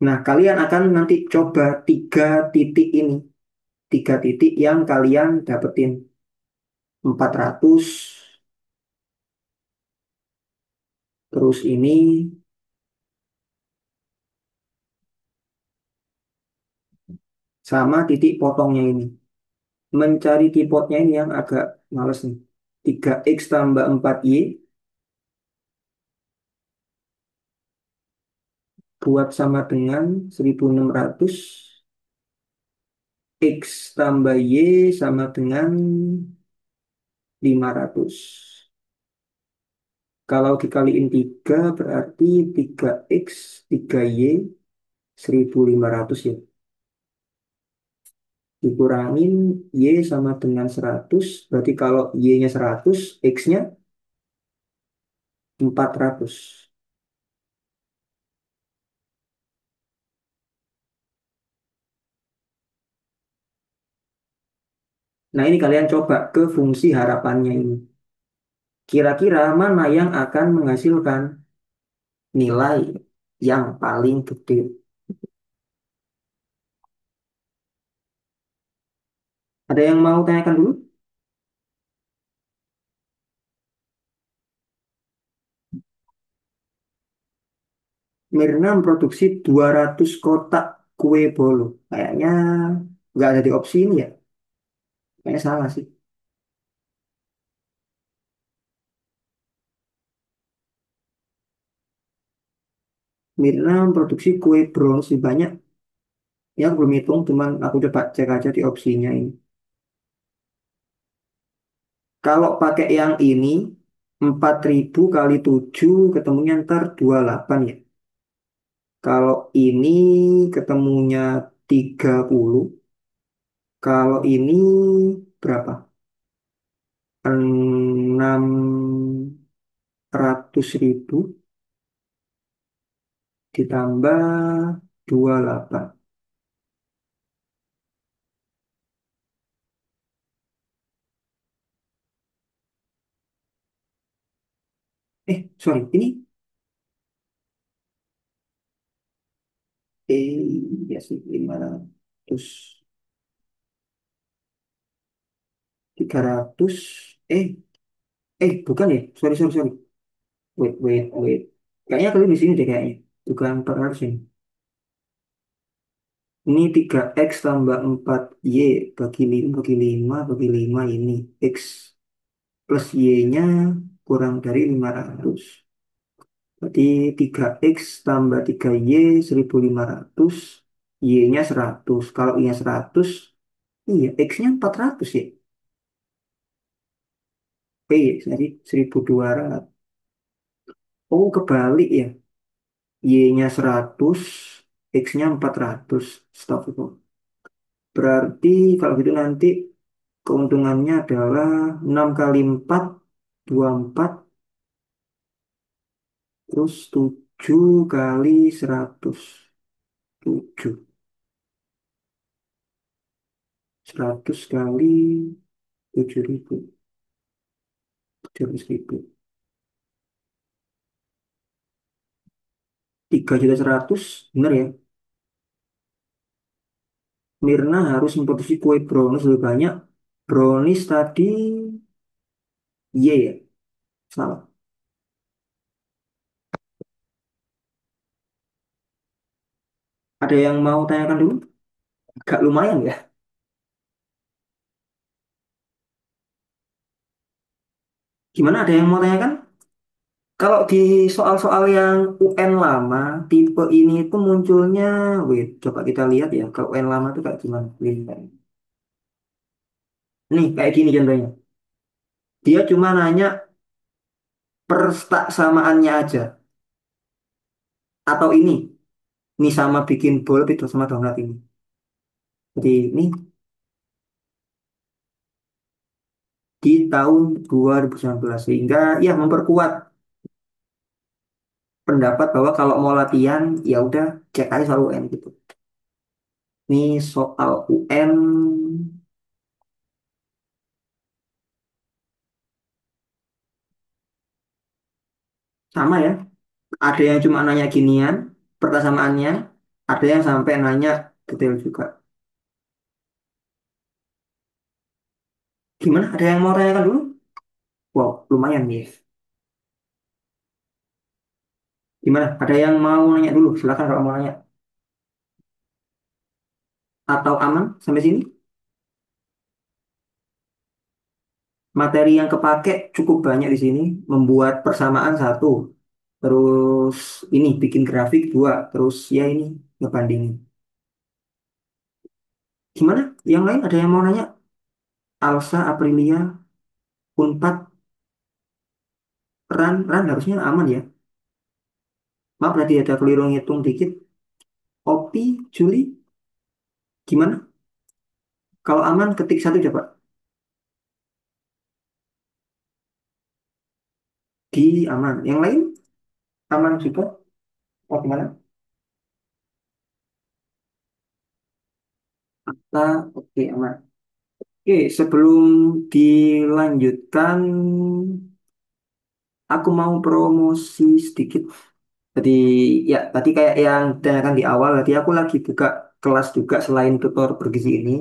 Nah, kalian akan nanti coba 3 titik ini. 3 titik yang kalian dapetin. 400. Terus ini sama titik potongnya ini. Mencari keyboardnya ini yang agak males nih. 3x tambah 4y buat sama dengan 1600 x tambah y sama dengan 500. Kalau dikaliin 3 berarti 3x 3y 1500 ya. Dikurangin y sama dengan 100 berarti kalau y-nya 100 x-nya 400. Nah, ini kalian coba ke fungsi harapannya ini. Kira-kira mana yang akan menghasilkan nilai yang paling gede? Ada yang mau tanyakan dulu? Mirna memproduksi 200 kotak kue bolu. Kayaknya nggak ada di opsi ini ya. Kayaknya salah sih. Mirna memproduksi kue brownies lebih banyak. Ya, aku belum hitung, cuman aku coba cek aja di opsinya ini. Kalau pakai yang ini, 4000 kali 7 ketemunya ntar 28 ya. Kalau ini ketemunya 30. Kalau ini berapa? 600.000 ditambah 28. Sorry, ini ya sih 500, 300. eh bukan ya, sorry sorry sorry, wait wait wait, kayaknya kalian di sini deh kayaknya, bukan 400 ini. Ini 3x tambah 4y bagi 5 bagi 5 bagi 5 ini x plus y-nya kurang dari 500. Berarti 3x tambah 3y 1500, y-nya 100. Kalau y-nya 100, iya x-nya 400 ya. Jadi 1200. Oh, kebalik ya. Y-nya 100, X-nya 400. Stop itu. Berarti kalau gitu nanti keuntungannya adalah 6 kali 4, 24, terus 7 kali 100. 7. 100 kali 7.000. 700.000. 3.100.000, bener ya? Mirna harus memproduksi kue brownies lebih banyak. Brownies tadi, Y ya? Salah. Ada yang mau tanyakan dulu? Agak lumayan ya. Gimana, ada yang mau tanyakan? Kalau di soal-soal yang UN lama, tipe ini itu munculnya, wait, coba kita lihat ya, kalau UN lama itu kayak gimana? Lihat. Nih, kayak gini contohnya. Dia cuma nanya perstak samaannya aja. Atau ini sama bikin bola itu sama donat ini. Jadi ini di tahun 2019. Sehingga ya memperkuat pendapat bahwa kalau mau latihan, ya udah cek aja soal UN gitu. Ini soal UN sama ya. Ada yang cuma nanya ginian, pertasamaannya. Ada yang sampai nanya detail juga. Gimana? Ada yang mau tanyakan dulu? Wow, lumayan nih. Gimana? Ada yang mau nanya dulu? Silakan kalau mau nanya. Atau aman sampai sini? Materi yang kepake cukup banyak di sini. Membuat persamaan satu. Terus ini bikin grafik dua. Terus ya ini ngebandingin. Gimana? Yang lain ada yang mau nanya? Alsa, Aprilia, Unpad, Ran harusnya aman ya. Maaf berarti ada keliru ngitung dikit. Opi, Juli, gimana? Kalau aman ketik satu coba. Di aman. Yang lain aman juga. Oh gimana? Kita oke aman. Oke, sebelum dilanjutkan, aku mau promosi sedikit. Jadi ya tadi kayak yang ditanyakan di awal, tadi aku lagi buka kelas juga selain tutor bergizi ini.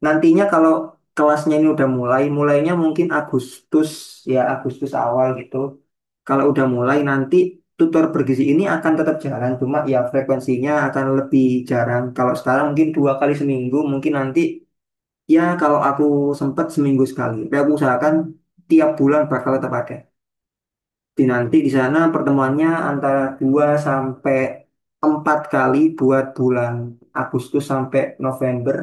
Nantinya kalau kelasnya ini udah mulai, mulainya mungkin Agustus ya Agustus awal gitu. Kalau udah mulai nanti tutor bergizi ini akan tetap jalan, cuma ya frekuensinya akan lebih jarang. Kalau sekarang mungkin 2 kali seminggu, mungkin nanti ya kalau aku sempat seminggu sekali. Tapi aku usahakan tiap bulan bakal tetap ada. Di nanti di sana pertemuannya antara 2 sampai 4 kali buat bulan Agustus sampai November.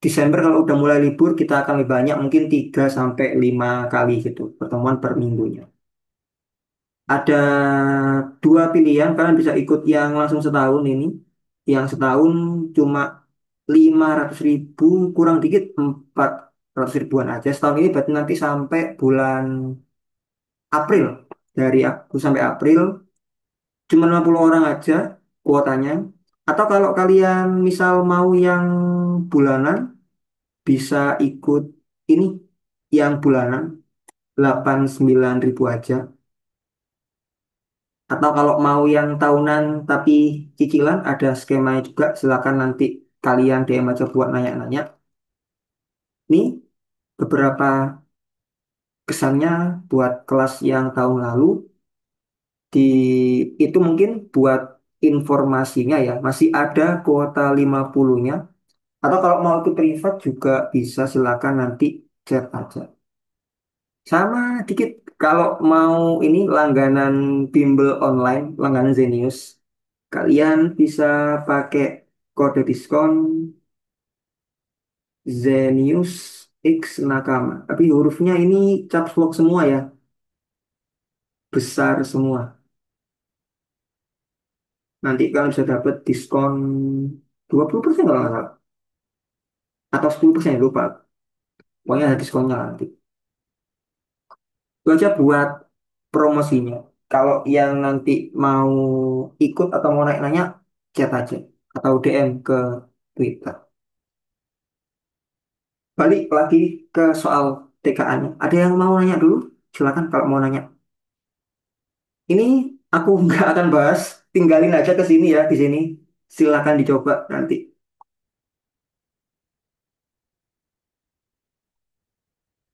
Desember kalau udah mulai libur kita akan lebih banyak mungkin 3 sampai 5 kali gitu pertemuan per minggunya. Ada dua pilihan kalian bisa ikut yang langsung setahun ini. Yang setahun cuma 500.000 kurang dikit 400 ribuan aja. Setahun ini berarti nanti sampai bulan April. Dari Agustus sampai April cuma 50 orang aja kuotanya. Atau kalau kalian misal mau yang bulanan, bisa ikut ini yang bulanan 89.000 aja. Atau kalau mau yang tahunan tapi cicilan ada skemanya juga. Silakan nanti kalian DM aja buat nanya-nanya. Ini beberapa kesannya buat kelas yang tahun lalu. Di itu mungkin buat informasinya ya masih ada kuota 50-nya. Atau kalau mau ikut privat juga bisa silakan nanti chat aja. Sama dikit kalau mau ini langganan bimbel online, langganan Zenius, kalian bisa pakai kode diskon Zenius X Nakama. Tapi hurufnya ini caps lock semua ya, besar semua. Nanti kalian bisa dapat diskon 20% kalau nggak salah. Atau 10% lupa. Pokoknya ada diskonnya nanti. Itu aja buat promosinya. Kalau yang nanti mau ikut atau mau nanya-nanya, chat aja. Atau DM ke Twitter. Balik lagi ke soal TKA-nya. Ada yang mau nanya dulu? Silakan kalau mau nanya. Ini aku nggak akan bahas. Tinggalin aja ke sini ya, di sini. Silakan dicoba nanti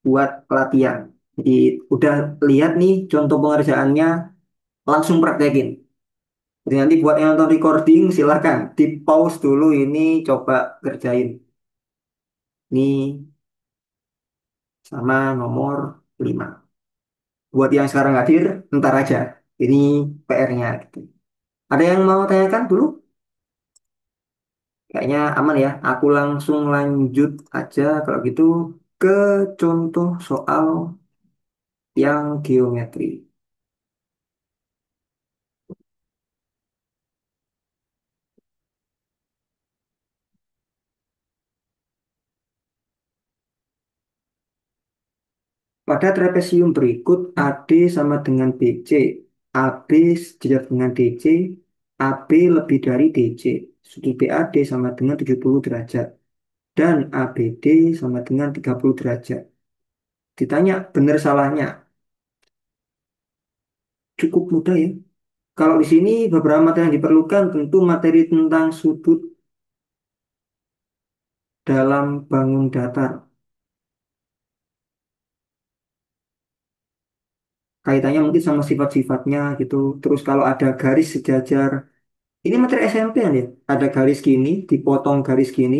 buat pelatihan. Jadi udah lihat nih contoh pengerjaannya, langsung praktekin. Jadi nanti buat yang nonton recording silakan di pause dulu ini coba kerjain. Ini sama nomor 5. Buat yang sekarang hadir, ntar aja. Ini PR-nya gitu. Ada yang mau tanyakan dulu? Kayaknya aman ya. Aku langsung lanjut aja kalau gitu ke contoh soal yang geometri. Pada trapesium berikut AD sama dengan BC, AB sejajar dengan DC, AB lebih dari DC. Sudut BAD sama dengan 70 derajat dan ABD sama dengan 30 derajat. Ditanya benar salahnya, cukup mudah ya. Kalau di sini beberapa materi yang diperlukan tentu materi tentang sudut dalam bangun datar. kaitannya mungkin sama sifat-sifatnya gitu. Terus kalau ada garis sejajar, ini materi SMP kan ya? Ada garis gini, dipotong garis gini,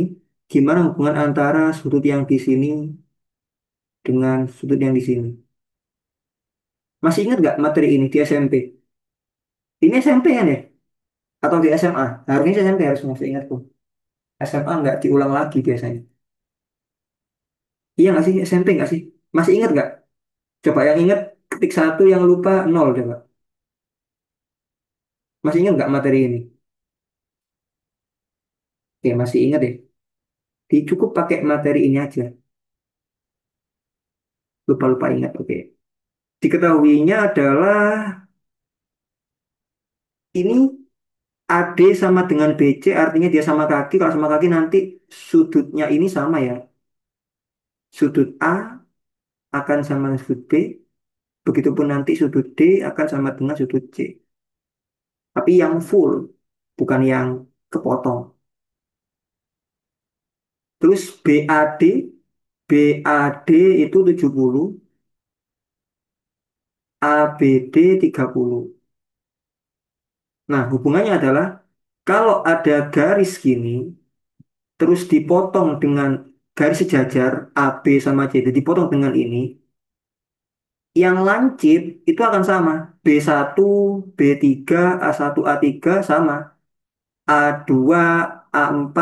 gimana hubungan antara sudut yang di sini dengan sudut yang di sini? Masih ingat nggak materi ini di SMP? Ini SMP kan ya? Atau di SMA? Harusnya SMP harus masih ingat tuh. SMA nggak diulang lagi biasanya. Iya nggak sih? SMP nggak sih? Masih ingat nggak? Coba yang ingat ketik satu yang lupa nol coba. Masih ingat nggak materi ini? Oke, masih ingat ya? Cukup pakai materi ini aja. Lupa-lupa ingat, oke. Diketahuinya adalah ini AD sama dengan BC artinya dia sama kaki. Kalau sama kaki nanti sudutnya ini sama ya. Sudut A akan sama dengan sudut B. Begitupun nanti sudut D akan sama dengan sudut C. Tapi yang full, bukan yang kepotong. Terus BAD itu 70, ABD 30. Nah, hubungannya adalah kalau ada garis gini, terus dipotong dengan garis sejajar AB sama CD, dipotong dengan ini, yang lancip itu akan sama. B1, B3, A1, A3 sama. A2, A4,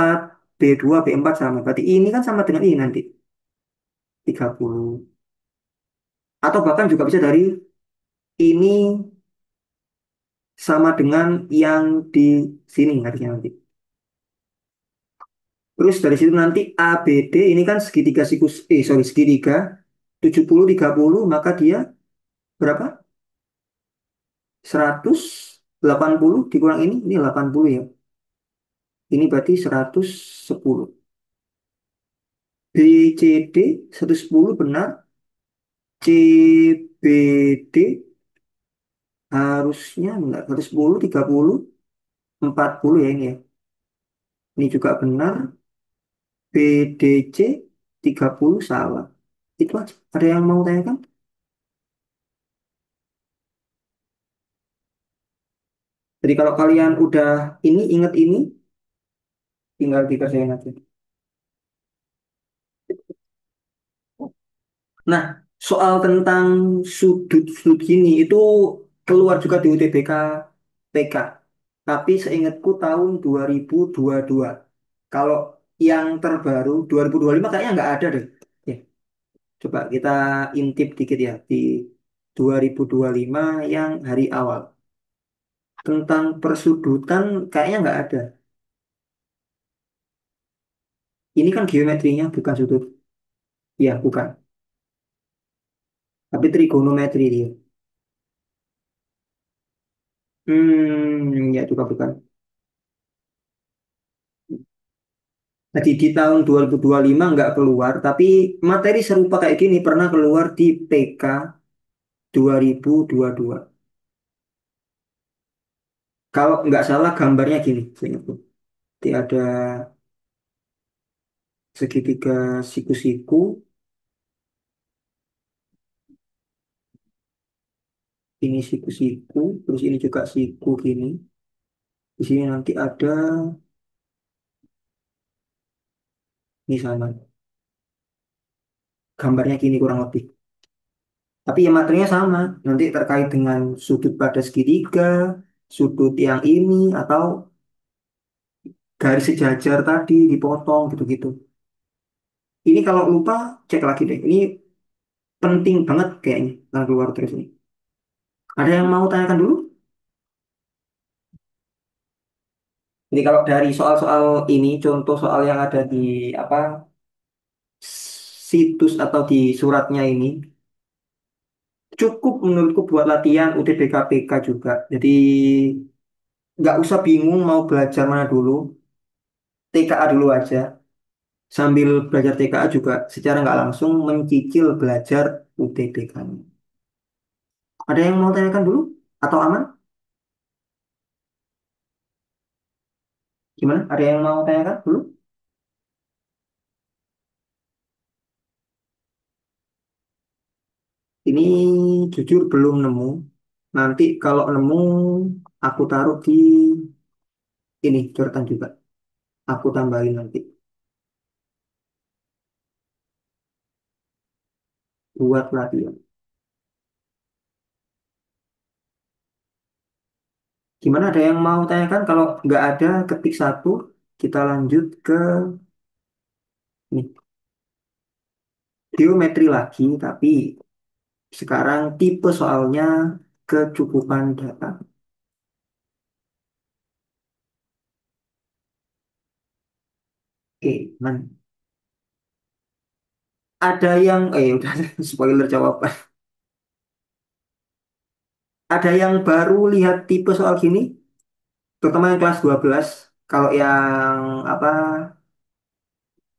B2, B4 sama. Berarti ini kan sama dengan ini nanti. 30. Atau bahkan juga bisa dari ini sama dengan yang di sini harusnya nanti. Terus dari situ nanti ABD ini kan segitiga segitiga 70 30 maka dia berapa? 180 dikurang ini 80 ya. Ini berarti 110. BCD 110 benar. CBD harusnya enggak 110 30 40 ya ini ya. Ini juga benar. BDC 30 salah. Itu aja. Ada yang mau tanyakan? Jadi kalau kalian udah ini ingat ini tinggal dikerjain aja. Nah, soal tentang sudut-sudut gini itu keluar juga di UTBK PK. Tapi seingatku tahun 2022. Kalau yang terbaru 2025 kayaknya nggak ada deh. Ya, coba kita intip dikit ya di 2025 yang hari awal. Tentang persudutan kayaknya nggak ada. Ini kan geometrinya bukan sudut. Ya, bukan. Tapi trigonometri dia. Ya juga bukan. Jadi di tahun 2025 nggak keluar, tapi materi serupa kayak gini pernah keluar di PK 2022. Kalau nggak salah gambarnya gini, seingatku. Jadi ada segitiga siku-siku, ini siku-siku, terus ini juga siku gini. Di sini nanti ada ini sama. Gambarnya gini kurang lebih. Tapi ya materinya sama, nanti terkait dengan sudut pada segitiga, sudut yang ini, atau garis sejajar tadi dipotong gitu-gitu. Ini kalau lupa cek lagi deh. Ini penting banget kayaknya yang keluar terus ini. Ada yang mau tanyakan dulu? Jadi kalau dari soal-soal ini, contoh soal yang ada di apa situs atau di suratnya ini, cukup menurutku buat latihan UTBK PK juga. Jadi nggak usah bingung mau belajar mana dulu, TKA dulu aja. Sambil belajar TKA juga secara nggak langsung mencicil belajar UTBK. Ada yang mau tanyakan dulu? Atau aman? Gimana? Ada yang mau tanyakan dulu? Ini jujur belum nemu. Nanti kalau nemu, aku taruh di ini, coretan juga. Aku tambahin nanti buat latihan. Gimana, ada yang mau tanyakan? Kalau nggak ada, ketik satu. Kita lanjut ke nih, geometri lagi, tapi sekarang tipe soalnya kecukupan data. Oke, ada yang, udah spoiler jawaban. Ada yang baru lihat tipe soal gini, terutama yang kelas 12. Kalau yang apa,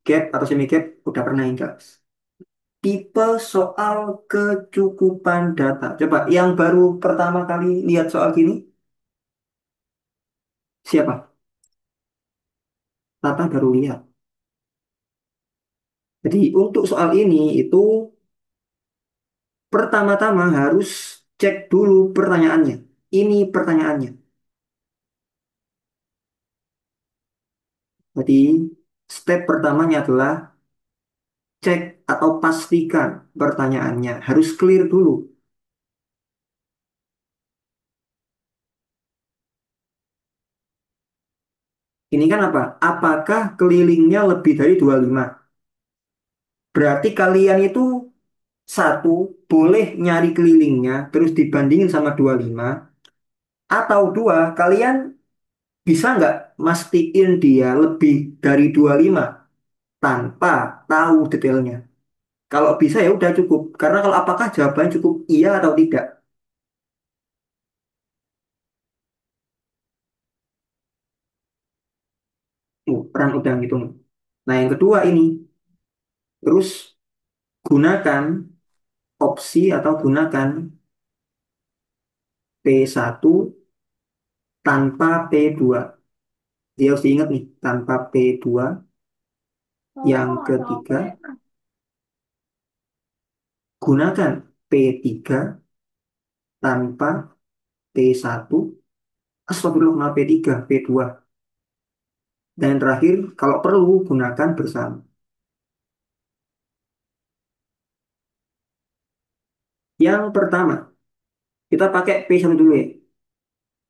gap atau semi gap udah pernah yang kelas. Tipe soal kecukupan data. Coba yang baru pertama kali lihat soal gini, siapa? Tata baru lihat. Jadi untuk soal ini itu pertama-tama harus cek dulu pertanyaannya. Ini pertanyaannya. Jadi step pertamanya adalah cek atau pastikan pertanyaannya. Harus clear dulu. Ini kan apa? Apakah kelilingnya lebih dari 25? Berarti kalian itu satu, boleh nyari kelilingnya terus dibandingin sama 25. Atau dua, kalian bisa nggak mastiin dia lebih dari 25 tanpa tahu detailnya? Kalau bisa ya udah cukup. Karena kalau apakah jawabannya cukup iya atau tidak? Peran udah ngitung. Nah, yang kedua ini, terus gunakan opsi atau gunakan P1 tanpa P2. Dia harus diingat nih, tanpa P2. Yang ketiga, gunakan P3 tanpa P1. Astagfirullah, kenapa P3, P2. Dan yang terakhir, kalau perlu, gunakan bersama. Yang pertama, kita pakai P1 dulu ya.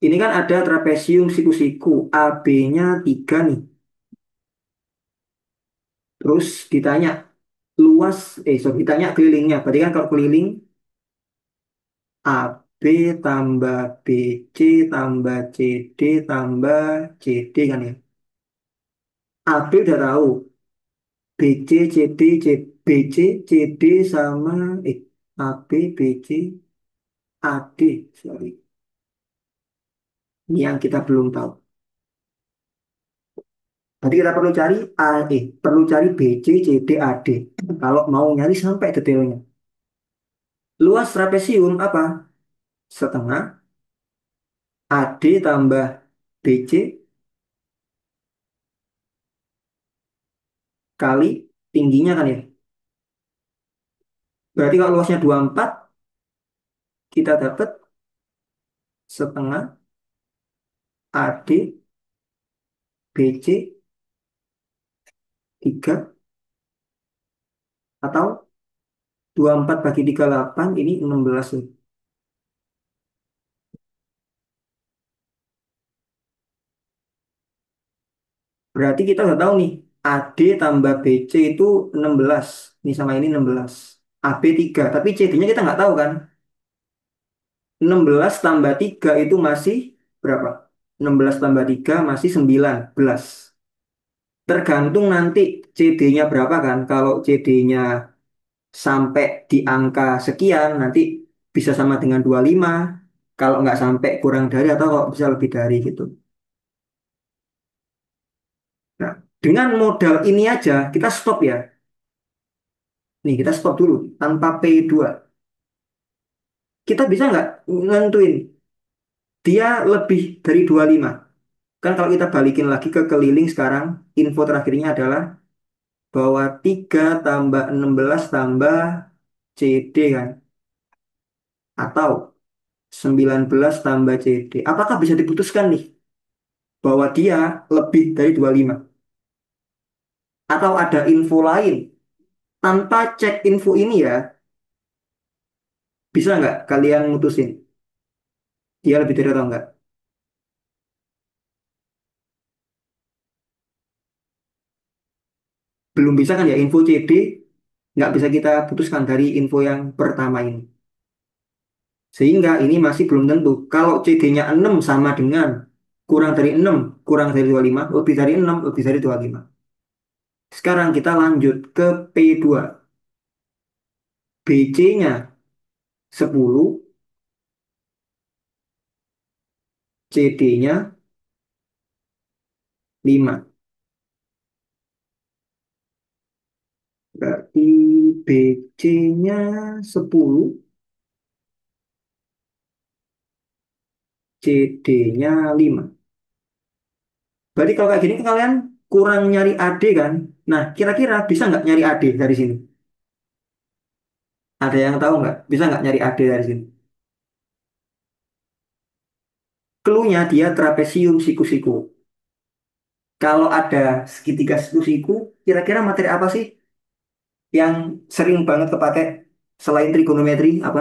Ini kan ada trapesium siku-siku, AB-nya 3 nih. Terus ditanya luas, ditanya kelilingnya. Berarti kan kalau keliling, AB tambah BC tambah CD tambah CD kan ya. AB udah tahu, BC, CD, BC, CD sama, AB, BC, AD, sorry. Ini yang kita belum tahu. Berarti kita perlu cari perlu cari BC, CD, AD. Kalau mau nyari sampai detailnya. Luas trapesium apa? Setengah AD tambah BC kali tingginya kan ya. Berarti kalau luasnya 24, kita dapat setengah AD BC 3, atau 24 bagi 38 ini 16 nih. Berarti kita udah tahu nih, AD tambah BC itu 16. Ini sama ini 16. AB 3, tapi CD-nya kita nggak tahu kan. 16 tambah 3 itu masih berapa? 16 tambah 3 masih 19. Tergantung nanti CD-nya berapa kan. Kalau CD-nya sampai di angka sekian, nanti bisa sama dengan 25. Kalau nggak sampai kurang dari, atau kalau bisa lebih dari gitu. Nah, dengan modal ini aja kita stop ya. Nih, kita stop dulu tanpa P2. Kita bisa nggak nentuin dia lebih dari 25? Kan kalau kita balikin lagi ke keliling sekarang, info terakhirnya adalah bahwa 3 tambah 16 tambah CD kan. atau 19 tambah CD. Apakah bisa diputuskan nih bahwa dia lebih dari 25? Atau ada info lain? Tanpa cek info ini ya, bisa nggak kalian mutusin dia lebih dari atau enggak? Belum bisa kan ya, info CD nggak bisa kita putuskan dari info yang pertama ini. Sehingga ini masih belum tentu. Kalau CD-nya 6 sama dengan kurang dari 6 kurang dari 25, lebih dari 6 lebih dari 25. Sekarang kita lanjut ke P2. BC-nya 10, CD-nya 5. Berarti BC-nya 10, CD-nya 5. Berarti kalau kayak gini kan kalian kurang nyari AD kan? Nah, kira-kira bisa nggak nyari AD dari sini? Ada yang tahu nggak? Bisa nggak nyari AD dari sini? Clue-nya dia trapesium siku-siku. Kalau ada segitiga siku-siku, kira-kira materi apa sih yang sering banget kepake selain trigonometri apa?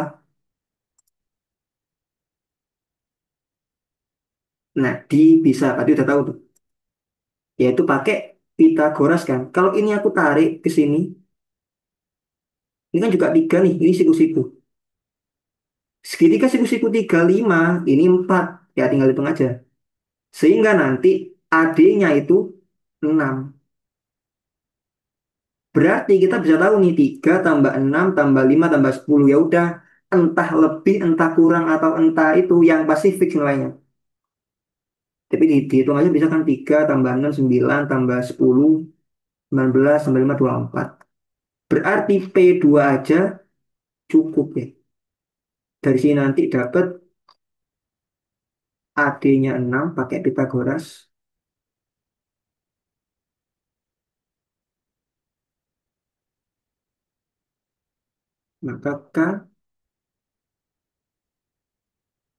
Nah, di bisa, tadi udah tahu tuh. Yaitu pakai Pitagoras kan. Kalau ini aku tarik ke sini, ini kan juga tiga nih, ini siku-siku. Segitiga siku-siku 3 5 ini 4. Ya tinggal hitung aja. Sehingga nanti AD-nya itu 6. Berarti kita bisa tahu nih 3 tambah 6 tambah 5 tambah 10. Ya udah, entah lebih, entah kurang, atau entah itu yang pasti fix nilainya. Tapi dihitung aja bisa kan 3 tambah 6 9 tambah 10 19 tambah 5 24. Berarti P2 aja cukup ya. Dari sini nanti dapat AD-nya 6 pakai Pitagoras. Maka K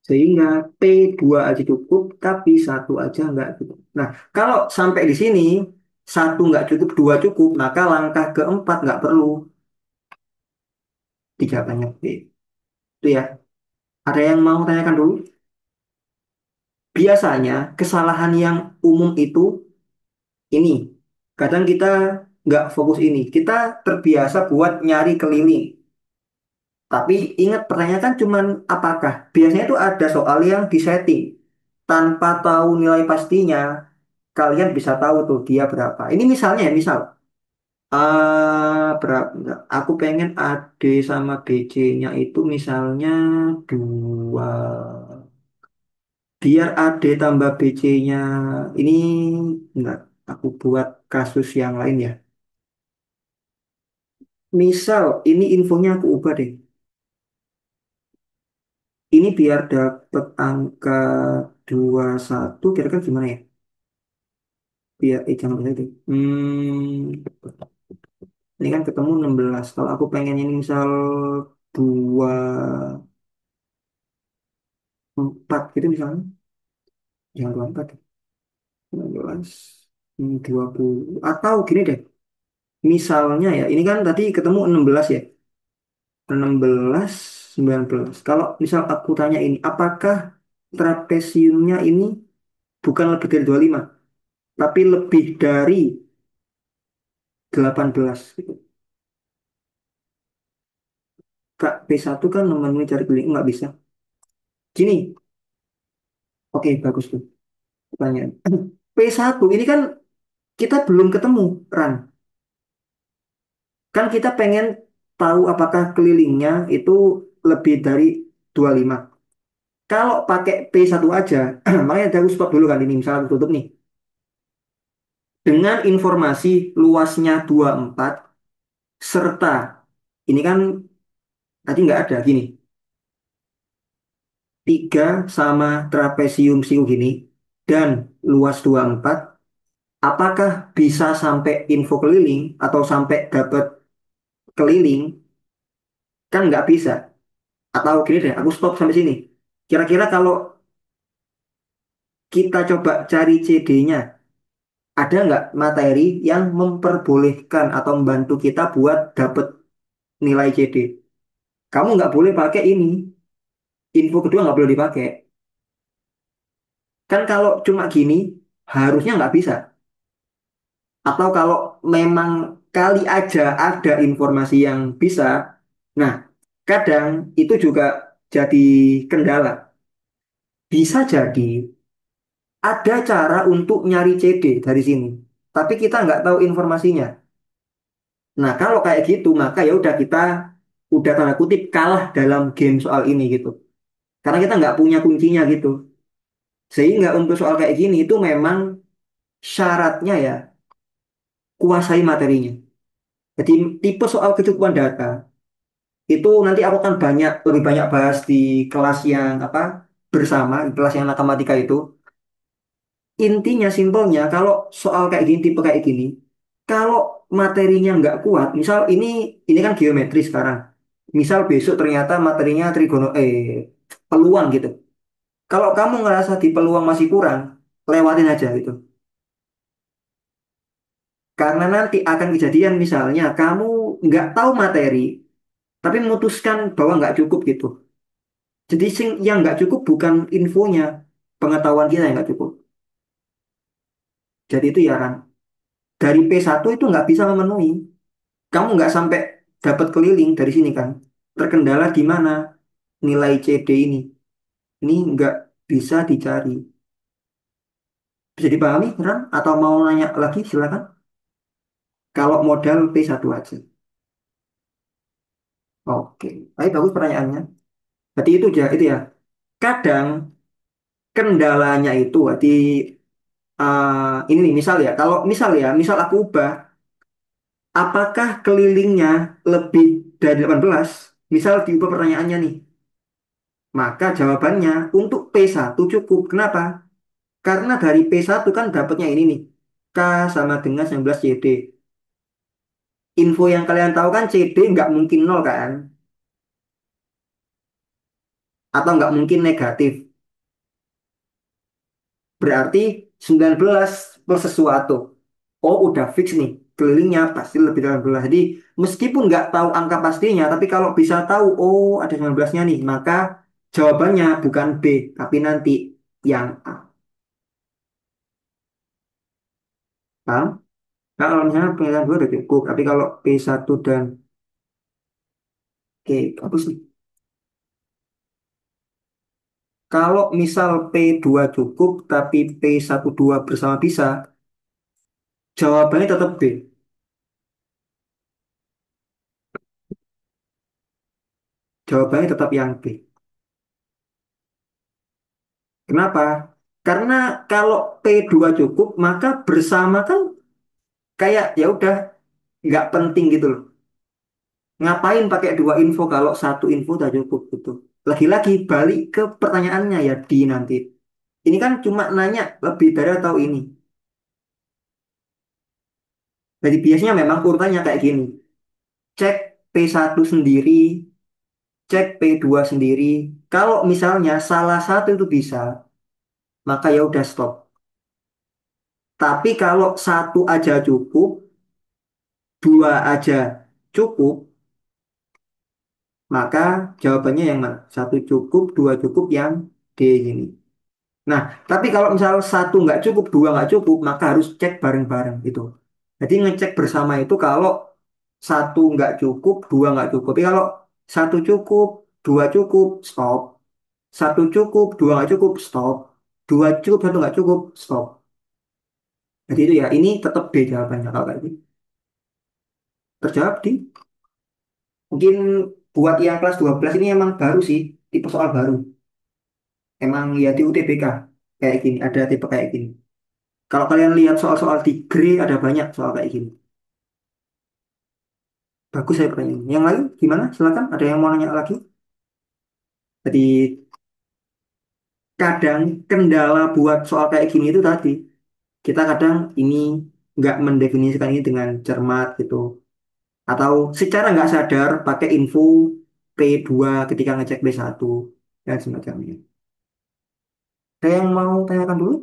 sehingga P2 aja cukup tapi satu aja nggak cukup. Nah, kalau sampai di sini satu nggak cukup, dua cukup, maka langkah keempat nggak perlu, tiga banyak B. Itu ya. Ada yang mau tanyakan dulu? Biasanya kesalahan yang umum itu ini. Kadang kita nggak fokus ini. Kita terbiasa buat nyari keliling. Tapi ingat pertanyaan kan cuman apakah. Biasanya itu ada soal yang disetting. Tanpa tahu nilai pastinya, kalian bisa tahu tuh dia berapa. Ini misalnya ya, misal. Berapa? Aku pengen AD sama BC-nya itu misalnya 2. Biar AD tambah BC-nya ini enggak. Aku buat kasus yang lain ya. Misal ini infonya aku ubah deh. Ini biar dapet angka 21 kira-kira gimana ya? Biar jangan lupa itu. Ini kan ketemu 16. Kalau aku pengen ini misal 24 gitu misalnya. Jangan 24 ya. 16, 20. Atau gini deh. Misalnya ya, ini kan tadi ketemu 16 ya. 16, 19. Kalau misal aku tanya ini, apakah trapesiumnya ini bukan lebih dari 25, tapi lebih dari 18 gitu. Kak, P1 kan memenuhi cari beli, nggak bisa. Gini, oke bagus tuh pertanyaan. P1 ini kan kita belum ketemu, Ran. Kan kita pengen tahu apakah kelilingnya itu lebih dari 25. Kalau pakai P1 aja, makanya aku stop dulu kan ini, misalnya aku tutup nih. Dengan informasi luasnya 24 serta ini kan tadi nggak ada gini. 3 sama trapesium siku gini dan luas 24, apakah bisa sampai info keliling atau sampai dapat keliling? Kan nggak bisa. Atau gini deh, aku stop sampai sini. Kira-kira kalau kita coba cari CD-nya, ada nggak materi yang memperbolehkan atau membantu kita buat dapet nilai CD? Kamu nggak boleh pakai ini. Info kedua nggak boleh dipakai. Kan kalau cuma gini, harusnya nggak bisa. Atau kalau memang kali aja ada informasi yang bisa, nah kadang itu juga jadi kendala. Bisa jadi ada cara untuk nyari CD dari sini, tapi kita nggak tahu informasinya. Nah kalau kayak gitu, maka ya udah kita udah tanda kutip kalah dalam game soal ini gitu. Karena kita nggak punya kuncinya gitu. Sehingga untuk soal kayak gini itu memang syaratnya ya kuasai materinya. Jadi tipe soal kecukupan data itu nanti aku akan lebih banyak bahas di kelas yang apa bersama, di kelas yang matematika itu. Intinya simpelnya kalau soal kayak gini, tipe kayak gini, kalau materinya nggak kuat, misal ini kan geometri sekarang. Misal besok ternyata materinya peluang gitu. Kalau kamu ngerasa di peluang masih kurang, lewatin aja gitu. Karena nanti akan kejadian misalnya kamu nggak tahu materi, tapi memutuskan bahwa nggak cukup gitu. Jadi yang nggak cukup bukan infonya, pengetahuan kita yang nggak cukup. Jadi itu ya kan, dari P1 itu nggak bisa memenuhi. Kamu nggak sampai dapat keliling dari sini kan. Terkendala di mana nilai CD ini. Ini nggak bisa dicari. Bisa dipahami, Ram? Atau mau nanya lagi, silakan. Kalau modal P1 aja. Oke, baik bagus pertanyaannya. Berarti itu ya. Kadang kendalanya itu berarti ini nih misal ya. Kalau misal aku ubah, apakah kelilingnya lebih dari 18? Misal diubah pertanyaannya nih. Maka jawabannya untuk P1 cukup. Kenapa? Karena dari P1 kan dapatnya ini nih. K sama dengan 19 CD. Info yang kalian tahu kan CD nggak mungkin nol kan? Atau nggak mungkin negatif. Berarti 19 per sesuatu. Oh udah fix nih. Kelilingnya pasti lebih dari 18. Jadi meskipun nggak tahu angka pastinya. Tapi kalau bisa tahu oh ada 19-nya nih. Maka jawabannya bukan B. Tapi nanti yang A. Paham? Nah, kalau misalnya pilihan dua udah cukup. Tapi kalau P1 dan Oke, hapus nih. Kalau misal P2 cukup tapi P12 bersama bisa, jawabannya tetap B. Jawabannya tetap yang B. Kenapa? Karena kalau P2 cukup, maka bersama kan kayak ya udah nggak penting gitu loh. Ngapain pakai dua info kalau satu info udah cukup gitu. Lagi-lagi balik ke pertanyaannya ya di nanti. Ini kan cuma nanya lebih dari atau ini. Jadi biasanya memang urutannya kayak gini. Cek P1 sendiri, cek P2 sendiri. Kalau misalnya salah satu itu bisa, maka ya udah stop. Tapi kalau satu aja cukup, dua aja cukup, maka jawabannya yang mana? Satu cukup, dua cukup, yang D ini. Nah, tapi kalau misal satu nggak cukup, dua nggak cukup, maka harus cek bareng-bareng gitu. Jadi ngecek bersama itu kalau satu nggak cukup, dua nggak cukup. Tapi kalau satu cukup, dua cukup, stop. Satu cukup, dua nggak cukup, stop. Dua cukup, satu nggak cukup, stop. Jadi itu ya, ini tetap B jawabannya kalau kayak gitu. Terjawab di, mungkin buat yang kelas 12 ini emang baru sih, tipe soal baru. Emang ya di UTBK kayak gini, ada tipe kayak gini. Kalau kalian lihat soal-soal di grade ada banyak soal kayak gini. Bagus saya pertanyaan. Yang lain gimana? Silakan. Ada yang mau nanya lagi? Jadi kadang kendala buat soal kayak gini itu tadi kita kadang ini nggak mendefinisikan ini dengan cermat gitu, atau secara nggak sadar pakai info P2 ketika ngecek B1 dan semacamnya. Ada yang mau tanyakan dulu?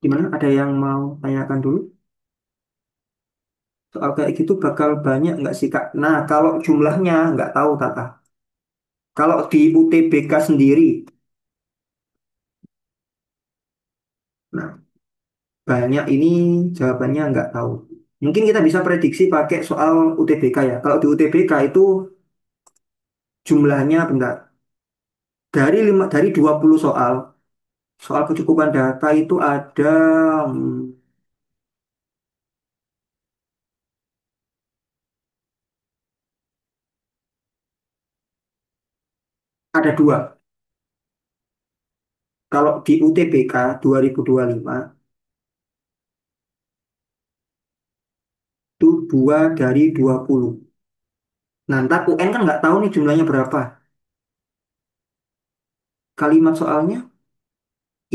Gimana? Ada yang mau tanyakan dulu? Soal kayak gitu bakal banyak nggak sih Kak? Nah, kalau jumlahnya nggak tahu Kakak. Kalau di UTBK sendiri, nah banyak ini jawabannya nggak tahu. Mungkin kita bisa prediksi pakai soal UTBK ya. Kalau di UTBK itu jumlahnya bentar. Dari 20 soal, soal kecukupan data itu ada dua. Kalau di UTBK 2025 itu 2 dari 20. Nah, ntar UN kan nggak tahu nih jumlahnya berapa. Kalimat soalnya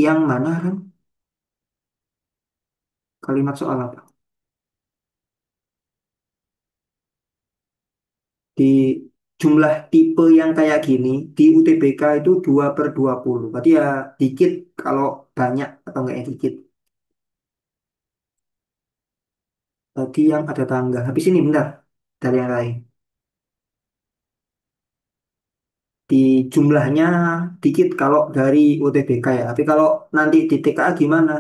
yang mana kan? Kalimat soal apa? Di jumlah tipe yang kayak gini di UTBK itu 2/20. Berarti ya dikit kalau banyak atau enggak ya dikit. Tadi yang ada tangga. Habis ini bentar dari yang lain. Di jumlahnya dikit kalau dari UTBK ya. Tapi kalau nanti di TKA gimana?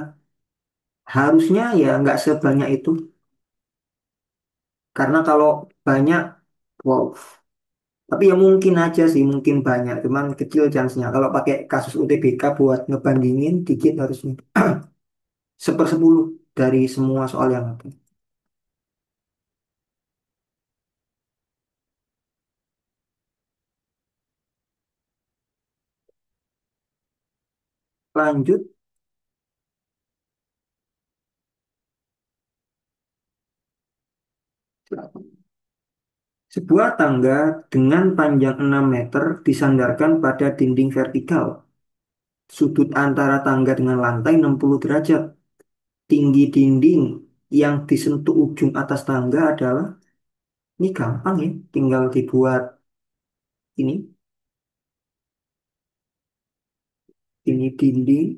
Harusnya ya nggak sebanyak itu. Karena kalau banyak, wow. Tapi ya mungkin aja sih, mungkin banyak. Cuman kecil chance-nya. Kalau pakai kasus UTBK buat ngebandingin dikit harusnya. 1/10 dari semua soal yang ada. Lanjut, sebuah tangga dengan panjang 6 meter disandarkan pada dinding vertikal. Sudut antara tangga dengan lantai 60 derajat. Tinggi dinding yang disentuh ujung atas tangga adalah, ini gampang ya, tinggal dibuat ini, ini dinding,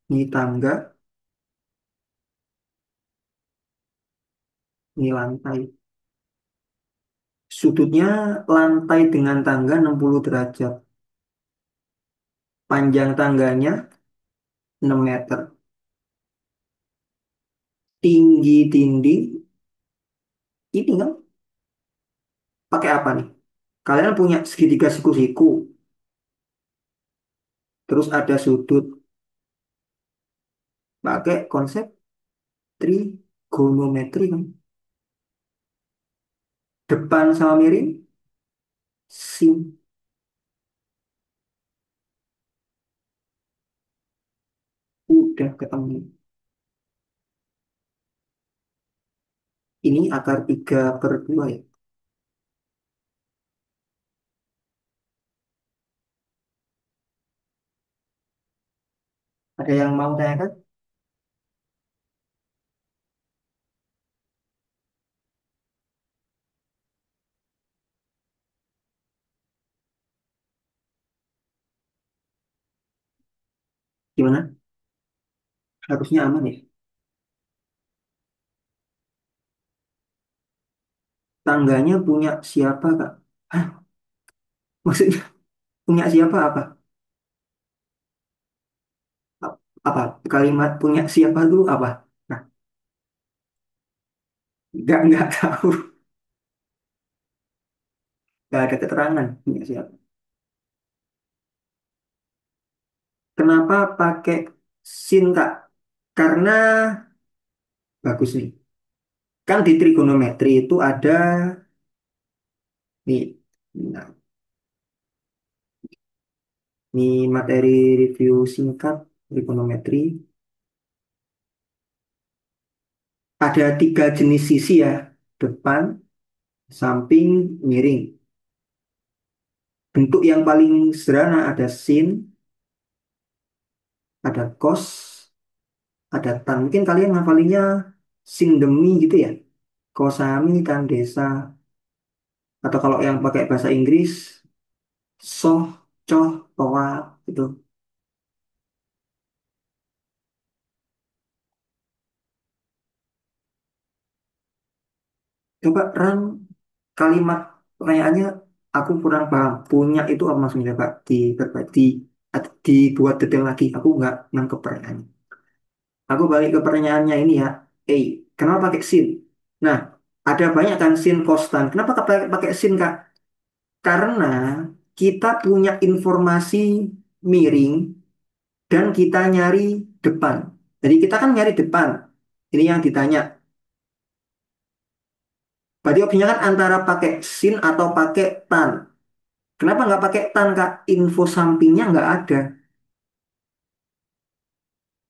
ini tangga, ini lantai. Sudutnya lantai dengan tangga 60 derajat. Panjang tangganya 6 meter. Tinggi dinding, ini kan pakai apa nih? Kalian punya segitiga siku-siku, terus ada sudut, pakai konsep trigonometri kan. Depan sama miring, sim, udah ketemu. Ini akar 3/2 ya. Ada yang mau tanyakan? Gimana? Harusnya aman ya. Tangganya punya siapa, Kak? Hah? Maksudnya punya siapa apa? Apa? Kalimat punya siapa dulu apa? Nah, nggak tahu. Nggak ada keterangan punya siapa. Kenapa pakai sin, Kak? Karena bagus nih. Kan di trigonometri itu ada nih. Nah, ini materi review singkat trigonometri. Ada 3 jenis sisi ya. Depan, samping miring. Bentuk yang paling sederhana ada sin, ada cos, ada tan. Mungkin kalian ngapalinnya sin demi gitu ya. Kosami, tan desa. Atau kalau yang pakai bahasa Inggris, soh, coh, toa, gitu. Coba Ran, kalimat pertanyaannya aku kurang paham. Punya itu apa maksudnya Pak? Dibuat detail lagi. Aku nggak nangkep pertanyaannya. Aku balik ke pertanyaannya ini ya. Kenapa pakai sin? Nah, ada banyak kan sin kostan. Kenapa pakai sin Kak? Karena kita punya informasi miring dan kita nyari depan. Jadi kita kan nyari depan. Ini yang ditanya. Berarti opsinya kan antara pakai sin atau pakai tan. Kenapa nggak pakai tan, Kak? Info sampingnya nggak ada.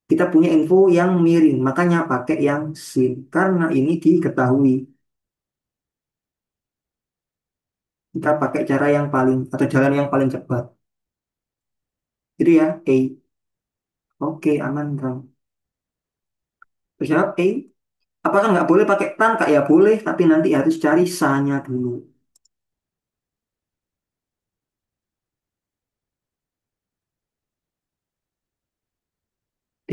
Kita punya info yang miring, makanya pakai yang sin. Karena ini diketahui. Kita pakai cara yang paling, atau jalan yang paling cepat. Itu ya, A. Oke, aman, Bang. Terus jawab A. Apakah nggak boleh pakai tan, Kak? Ya boleh, tapi nanti harus cari sa-nya dulu.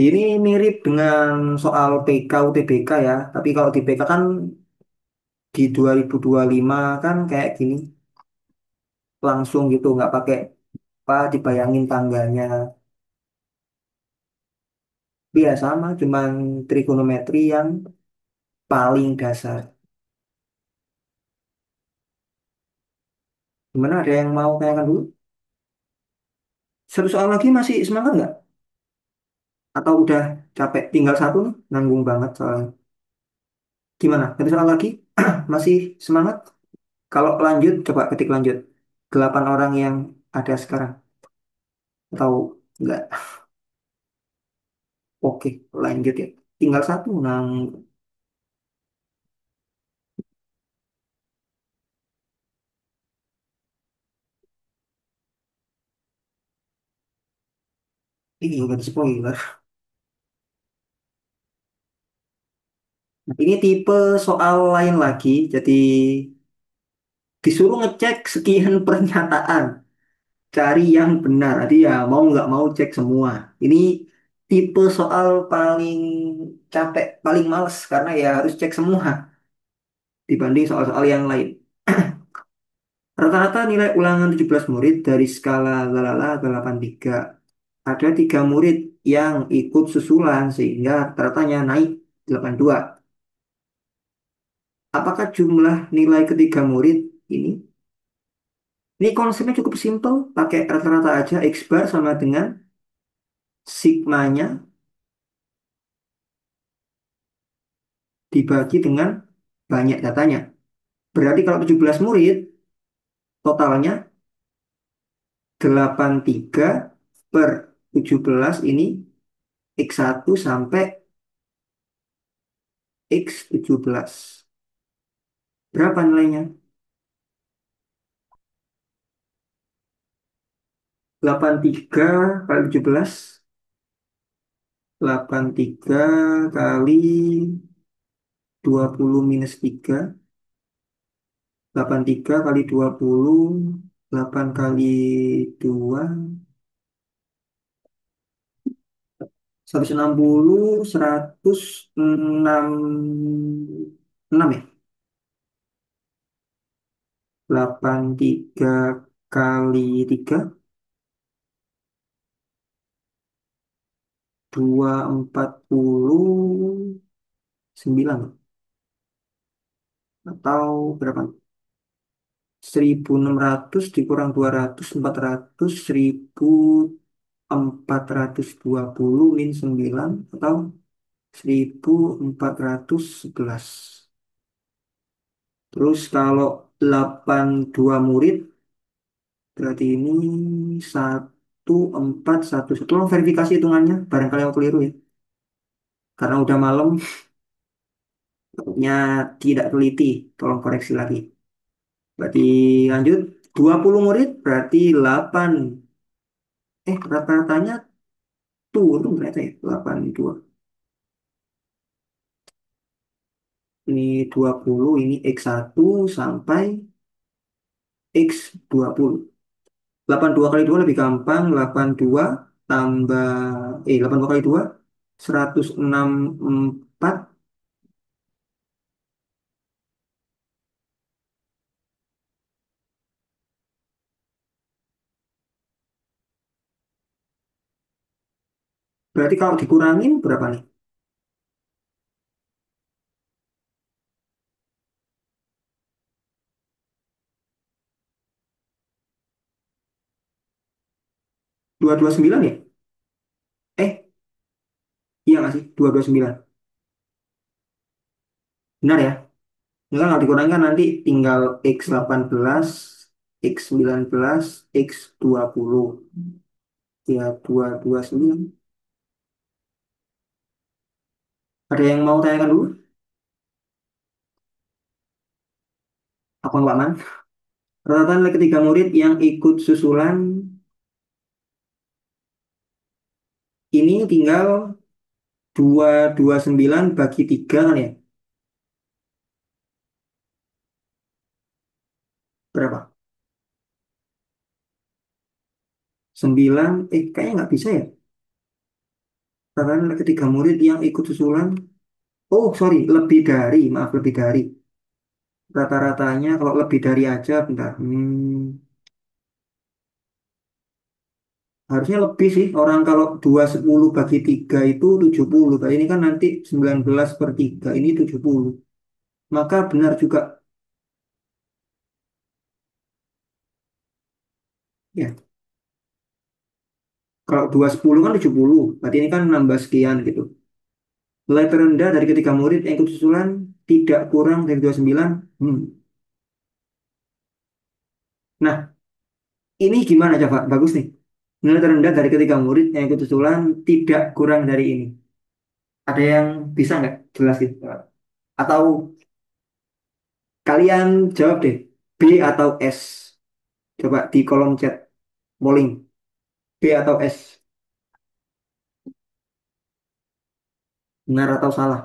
Ini mirip dengan soal PK UTBK ya. Tapi kalau di PK kan di 2025 kan kayak gini. Langsung gitu, nggak pakai apa, dibayangin tangganya. Iya sama, cuman trigonometri yang paling dasar. Gimana, ada yang mau tanyakan dulu? Satu soal lagi masih semangat nggak? Atau udah capek? Tinggal satu nih, nanggung banget soalnya. Gimana? Satu soal lagi? Masih semangat? Kalau lanjut, coba ketik lanjut. 8 orang yang ada sekarang. Atau enggak? Oke, lanjut ya. Tinggal satu, ini udah spoiler. Nah, ini tipe soal lain lagi. Jadi disuruh ngecek sekian pernyataan. Cari yang benar. Jadi ya mau nggak mau cek semua. Ini tipe soal paling capek, paling males karena ya harus cek semua dibanding soal-soal yang lain. Rata-rata nilai ulangan 17 murid dari skala lalala 83. Ada 3 murid yang ikut susulan sehingga rata-ratanya naik 82. Apakah jumlah nilai ketiga murid ini? Ini konsepnya cukup simpel, pakai rata-rata aja, X bar sama dengan sigmanya dibagi dengan banyak datanya. Berarti kalau 17 murid, totalnya 83 per 17 ini X1 sampai X17. Berapa nilainya? 83 kali 17. 83 kali 20 minus 3. 83 kali 20. 8 kali 2. 160, 166 ya. 83 kali 3, 249 atau berapa? 1600 dikurang 200, 400, 1420 min 9 atau 1411. Terus kalau 82 murid berarti ini 1411. Tolong verifikasi hitungannya, barangkali aku keliru ya. Karena udah malam, takutnya tidak teliti. Tolong koreksi lagi. Berarti lanjut. 20 murid berarti 8. Rata-ratanya turun ternyata ya. 82. Ini 20, ini X1 sampai X20. 82 kali 2 lebih gampang. 82 tambah 82 kali 2 164. Berarti kalau dikurangin berapa nih? 229 ya? Eh, iya nggak sih? 229. Benar ya? Ini kan kalau dikurangkan nanti tinggal X18, X19, X20. Ya, 229. Ada yang mau tanyakan dulu? Apa Pak Man? Rata-rata nilai ketiga murid yang ikut susulan ini tinggal 229 bagi 3 kan ya? Berapa? 9, kayaknya nggak bisa ya. Rata-rata nilai ketiga murid yang ikut susulan. Oh, sorry, lebih dari, maaf lebih dari. Rata-ratanya kalau lebih dari aja, bentar. Harusnya lebih sih. Orang kalau 210 bagi 3 itu 70. Berarti ini kan nanti 19 per 3, ini 70. Maka benar juga. Ya, kalau 210 kan 70. Berarti ini kan nambah sekian gitu. Nilai terendah dari ketiga murid yang ikut susulan tidak kurang dari 29. Hmm. Nah, ini gimana coba? Bagus nih. Nilai terendah dari ketiga murid yang ikut susulan tidak kurang dari ini. Ada yang bisa nggak jelasin? Atau kalian jawab deh, B atau S. Coba di kolom chat polling, B atau S. Benar atau salah?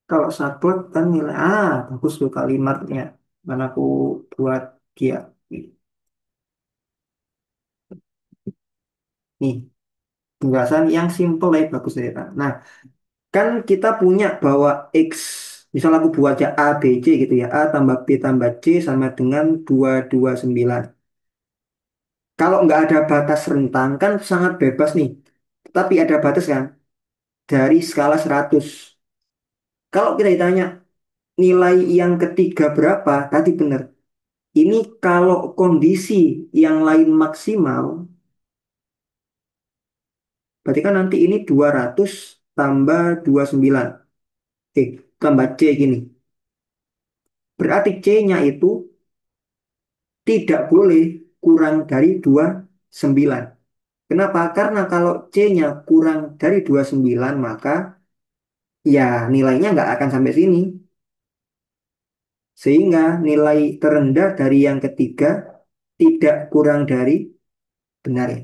Kalau saklek kan nilai bagus tuh kalimatnya. Mana aku buat dia. Nih, penjelasan yang simple ya bagus ya. Nah, kan kita punya bahwa X, misal aku buat aja A, B, C gitu ya. A tambah B tambah C sama dengan 229. Kalau nggak ada batas rentang kan sangat bebas nih. Tapi ada batas kan dari skala 100. Kalau kita ditanya nilai yang ketiga berapa, tadi benar. Ini kalau kondisi yang lain maksimal, berarti kan nanti ini 200 tambah 29. Tambah C gini. Berarti C-nya itu tidak boleh kurang dari 29. Kenapa? Karena kalau C-nya kurang dari 29, maka ya nilainya nggak akan sampai sini. Sehingga nilai terendah dari yang ketiga tidak kurang dari, benar ya,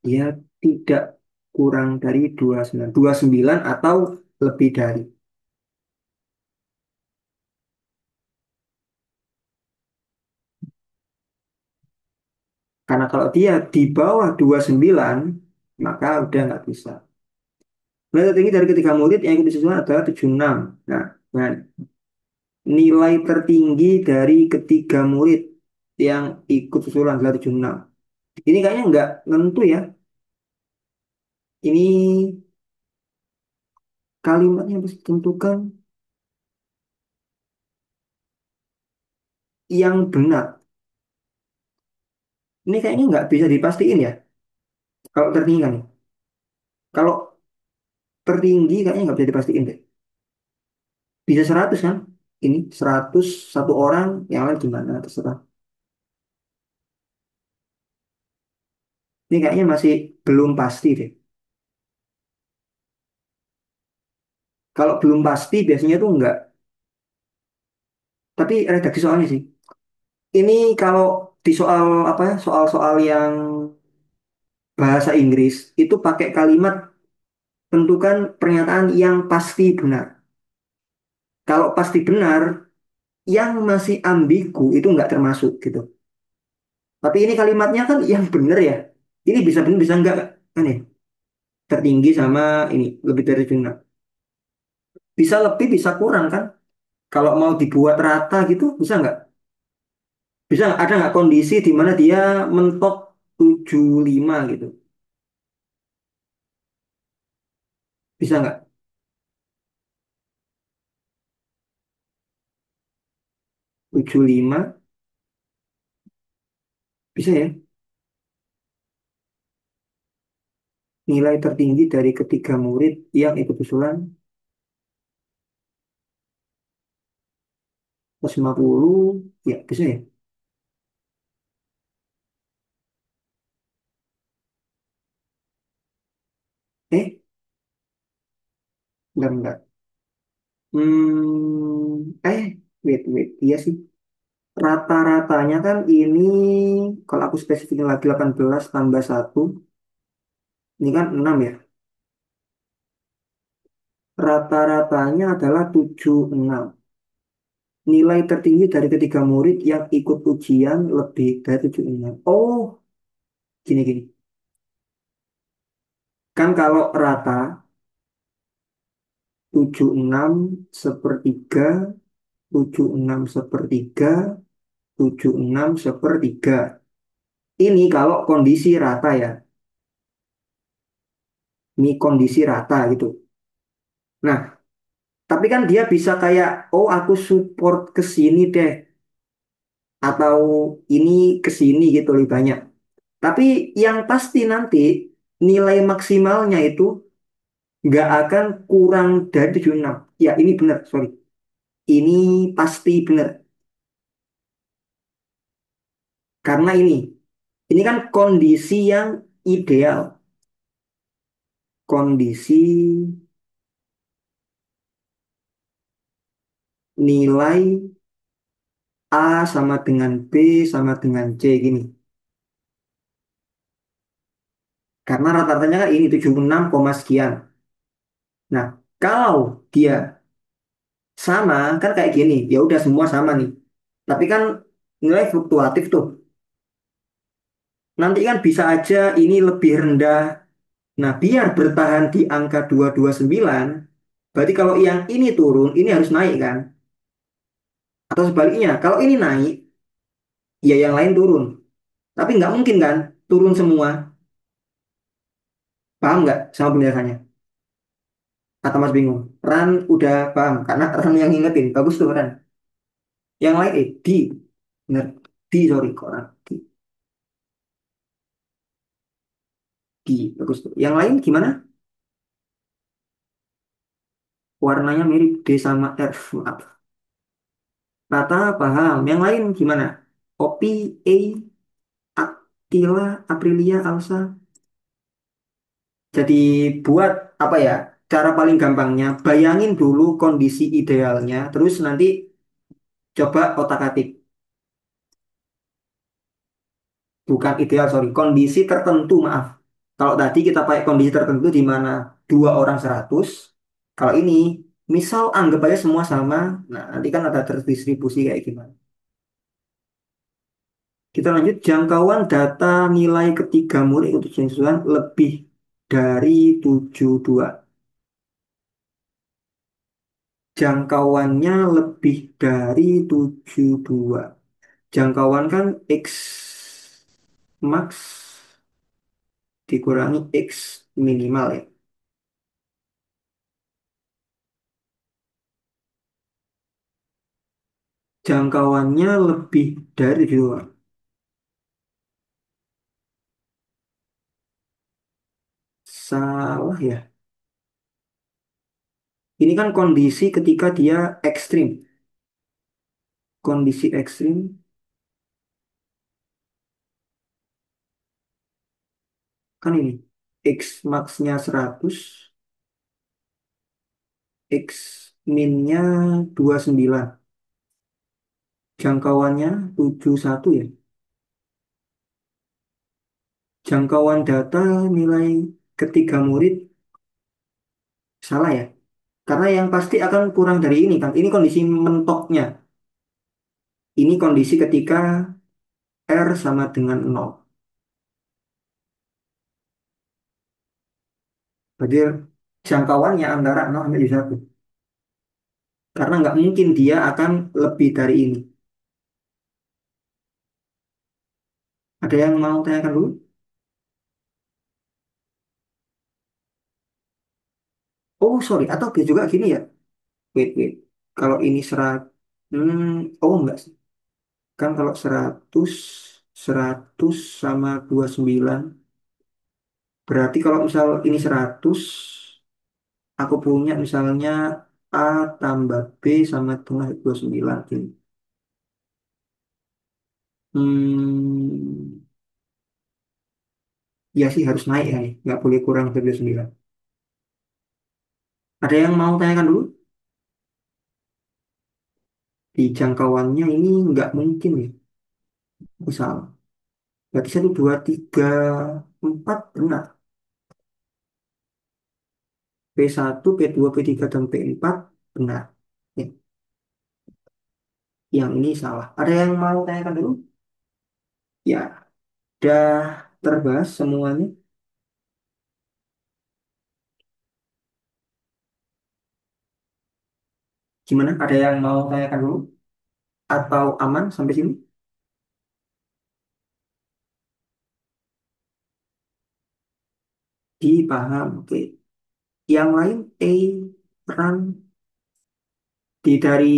dia tidak kurang dari 29. 29 atau lebih dari. Karena kalau dia di bawah 29, maka udah nggak bisa. Nilai tertinggi dari ketiga murid yang ikut siswa adalah 76. Nah, nilai tertinggi dari ketiga murid yang ikut susulan adalah 76. Ini kayaknya nggak nentu ya. Ini kalimatnya harus ditentukan yang benar. Ini kayaknya nggak bisa dipastiin ya. Kalau tertinggi kan. Kalau tertinggi kayaknya nggak bisa dipastiin deh. Bisa 100 kan? Ini 100 satu orang, yang lain gimana terserah. Ini kayaknya masih belum pasti deh. Kalau belum pasti biasanya tuh enggak. Tapi redaksi soalnya sih. Ini kalau di soal apa ya? Soal-soal yang bahasa Inggris itu pakai kalimat tentukan pernyataan yang pasti benar. Kalau pasti benar, yang masih ambigu itu nggak termasuk gitu. Tapi ini kalimatnya kan yang benar ya. Ini bisa benar bisa enggak kan ya? Tertinggi sama ini lebih dari benar. Bisa lebih bisa kurang kan? Kalau mau dibuat rata gitu bisa nggak? Bisa nggak? Ada nggak kondisi di mana dia mentok 75 gitu? Bisa nggak? 75 bisa ya? Nilai tertinggi dari ketiga murid yang ikut usulan 150 ya bisa ya? Eh, enggak enggak. Wait. Iya sih. Rata-ratanya kan ini kalau aku spesifikin lagi 18 tambah satu, ini kan 6 ya. Rata-ratanya adalah 76. Nilai tertinggi dari ketiga murid yang ikut ujian lebih dari 76. Oh, gini. Kan kalau rata 76 sepertiga, 76 sepertiga, 76 sepertiga. Ini kalau kondisi rata ya. Ini kondisi rata gitu. Nah, tapi kan dia bisa kayak, oh aku support ke sini deh. Atau ini ke sini gitu lebih banyak. Tapi yang pasti nanti nilai maksimalnya itu nggak akan kurang dari 76. Ya, ini benar, sorry. Ini pasti benar. Karena ini kan kondisi yang ideal. Kondisi nilai A sama dengan B sama dengan C gini. Karena rata-ratanya kan ini 76, sekian. Nah, kalau dia sama, kan kayak gini. Ya udah semua sama nih. Tapi kan nilai fluktuatif tuh. Nanti kan bisa aja ini lebih rendah. Nah, biar bertahan di angka 229, berarti kalau yang ini turun, ini harus naik kan? Atau sebaliknya, kalau ini naik, ya yang lain turun. Tapi nggak mungkin kan turun semua. Paham nggak sama penjelasannya? Atau Mas bingung? Ran udah paham, karena Ran yang ngingetin. Bagus tuh Ran. Yang lain, di. Bener. Sorry, kok Ran. Bagus tuh. Yang lain gimana? Warnanya mirip D sama F. Maaf. Rata paham. Yang lain gimana? Opi, A, Attila, Aprilia, Alsa. Jadi buat apa ya? Cara paling gampangnya, bayangin dulu kondisi idealnya, terus nanti coba otak-atik. Bukan ideal, sorry. Kondisi tertentu, maaf. Kalau tadi kita pakai kondisi tertentu di mana dua orang 100, kalau ini, misal anggap aja semua sama, nah nanti kan ada terdistribusi kayak gimana. Kita lanjut, jangkauan data nilai ketiga murid untuk susulan lebih dari 72. Jangkauannya lebih dari 72. Jangkauan kan X max dikurangi X minimal ya. Jangkauannya lebih dari 2. Salah ya. Ini kan kondisi ketika dia ekstrim. Kondisi ekstrim kan ini. X max-nya 100, X min-nya 29. Jangkauannya 71 ya. Jangkauan data nilai ketiga murid salah ya. Karena yang pasti akan kurang dari ini kan. Ini kondisi mentoknya. Ini kondisi ketika R sama dengan 0. Berarti jangkauannya antara 0 sampai 1. Karena nggak mungkin dia akan lebih dari ini. Ada yang mau tanyakan dulu? Oh, sorry. Atau bisa juga gini ya. Wait, wait. Kalau ini oh enggak sih. Kan kalau 100 sama 29. Berarti kalau misal ini 100, aku punya misalnya A tambah B sama dengan 29. Gini. Hmm, ya sih harus naik ya. Nggak boleh kurang dari 29. Ada yang mau tanyakan dulu? Di jangkauannya ini nggak mungkin ya. Misal, berarti 1, 2, 3, 4 benar. P1, P2, P3, dan P4 benar. Ya, yang ini salah. Ada yang mau tanyakan dulu? Ya, udah terbahas semuanya. Gimana? Ada yang mau tanyakan dulu? Atau aman sampai sini? Dipaham. Oke. Yang lain, peran dari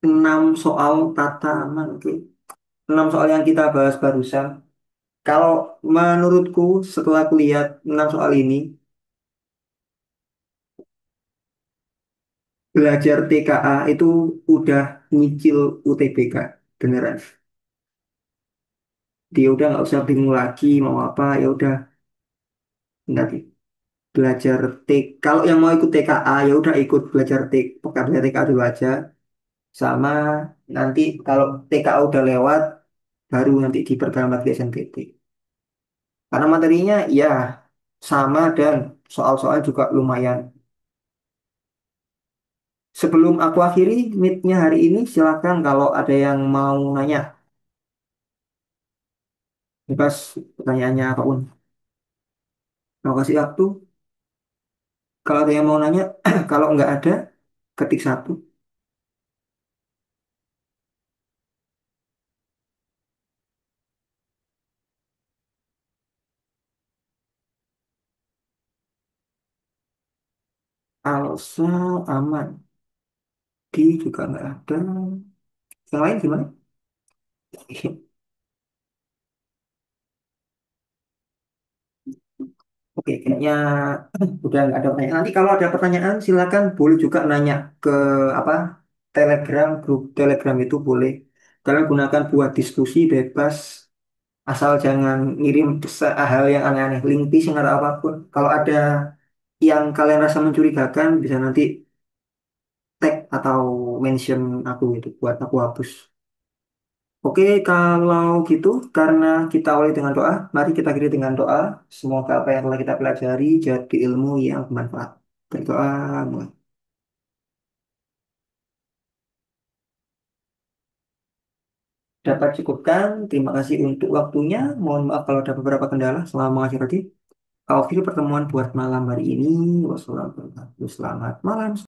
6 soal tata aman. Oke. 6 soal yang kita bahas barusan. Kalau menurutku setelah aku lihat 6 soal ini, belajar TKA itu udah nyicil UTBK. Beneran. Dia udah nggak usah bingung lagi mau apa, ya udah nanti belajar T. Kalau yang mau ikut TKA ya udah ikut belajar T. Pokoknya belajar TKA dulu aja. Sama nanti kalau TKA udah lewat, baru nanti diperdalam lagi SNPT. Karena materinya ya sama dan soal-soal juga lumayan. Sebelum aku akhiri meet-nya hari ini, silakan kalau ada yang mau nanya, bebas pertanyaannya apapun. Mau kasih waktu, kalau ada yang mau nanya, kalau nggak ada, ketik satu. Alsa aman, Di juga nggak ada. Yang lain gimana? Oke, kayaknya udah nggak ada pertanyaan. Nanti kalau ada pertanyaan, silakan boleh juga nanya ke apa Telegram, grup Telegram itu boleh. Kalian gunakan buat diskusi bebas, asal jangan ngirim hal yang aneh-aneh, link phishing atau apapun. Kalau ada yang kalian rasa mencurigakan, bisa nanti tag atau mention aku itu buat aku hapus. Oke, kalau gitu, karena kita awali dengan doa, mari kita akhiri dengan doa. Semoga apa yang telah kita pelajari jadi ilmu yang bermanfaat. Berdoa, mulai. Dapat cukupkan. Terima kasih untuk waktunya. Mohon maaf kalau ada beberapa kendala. Selamat mengakhiri. Akhir pertemuan buat malam hari ini. Wassalamualaikum warahmatullahi wabarakatuh. Selamat malam.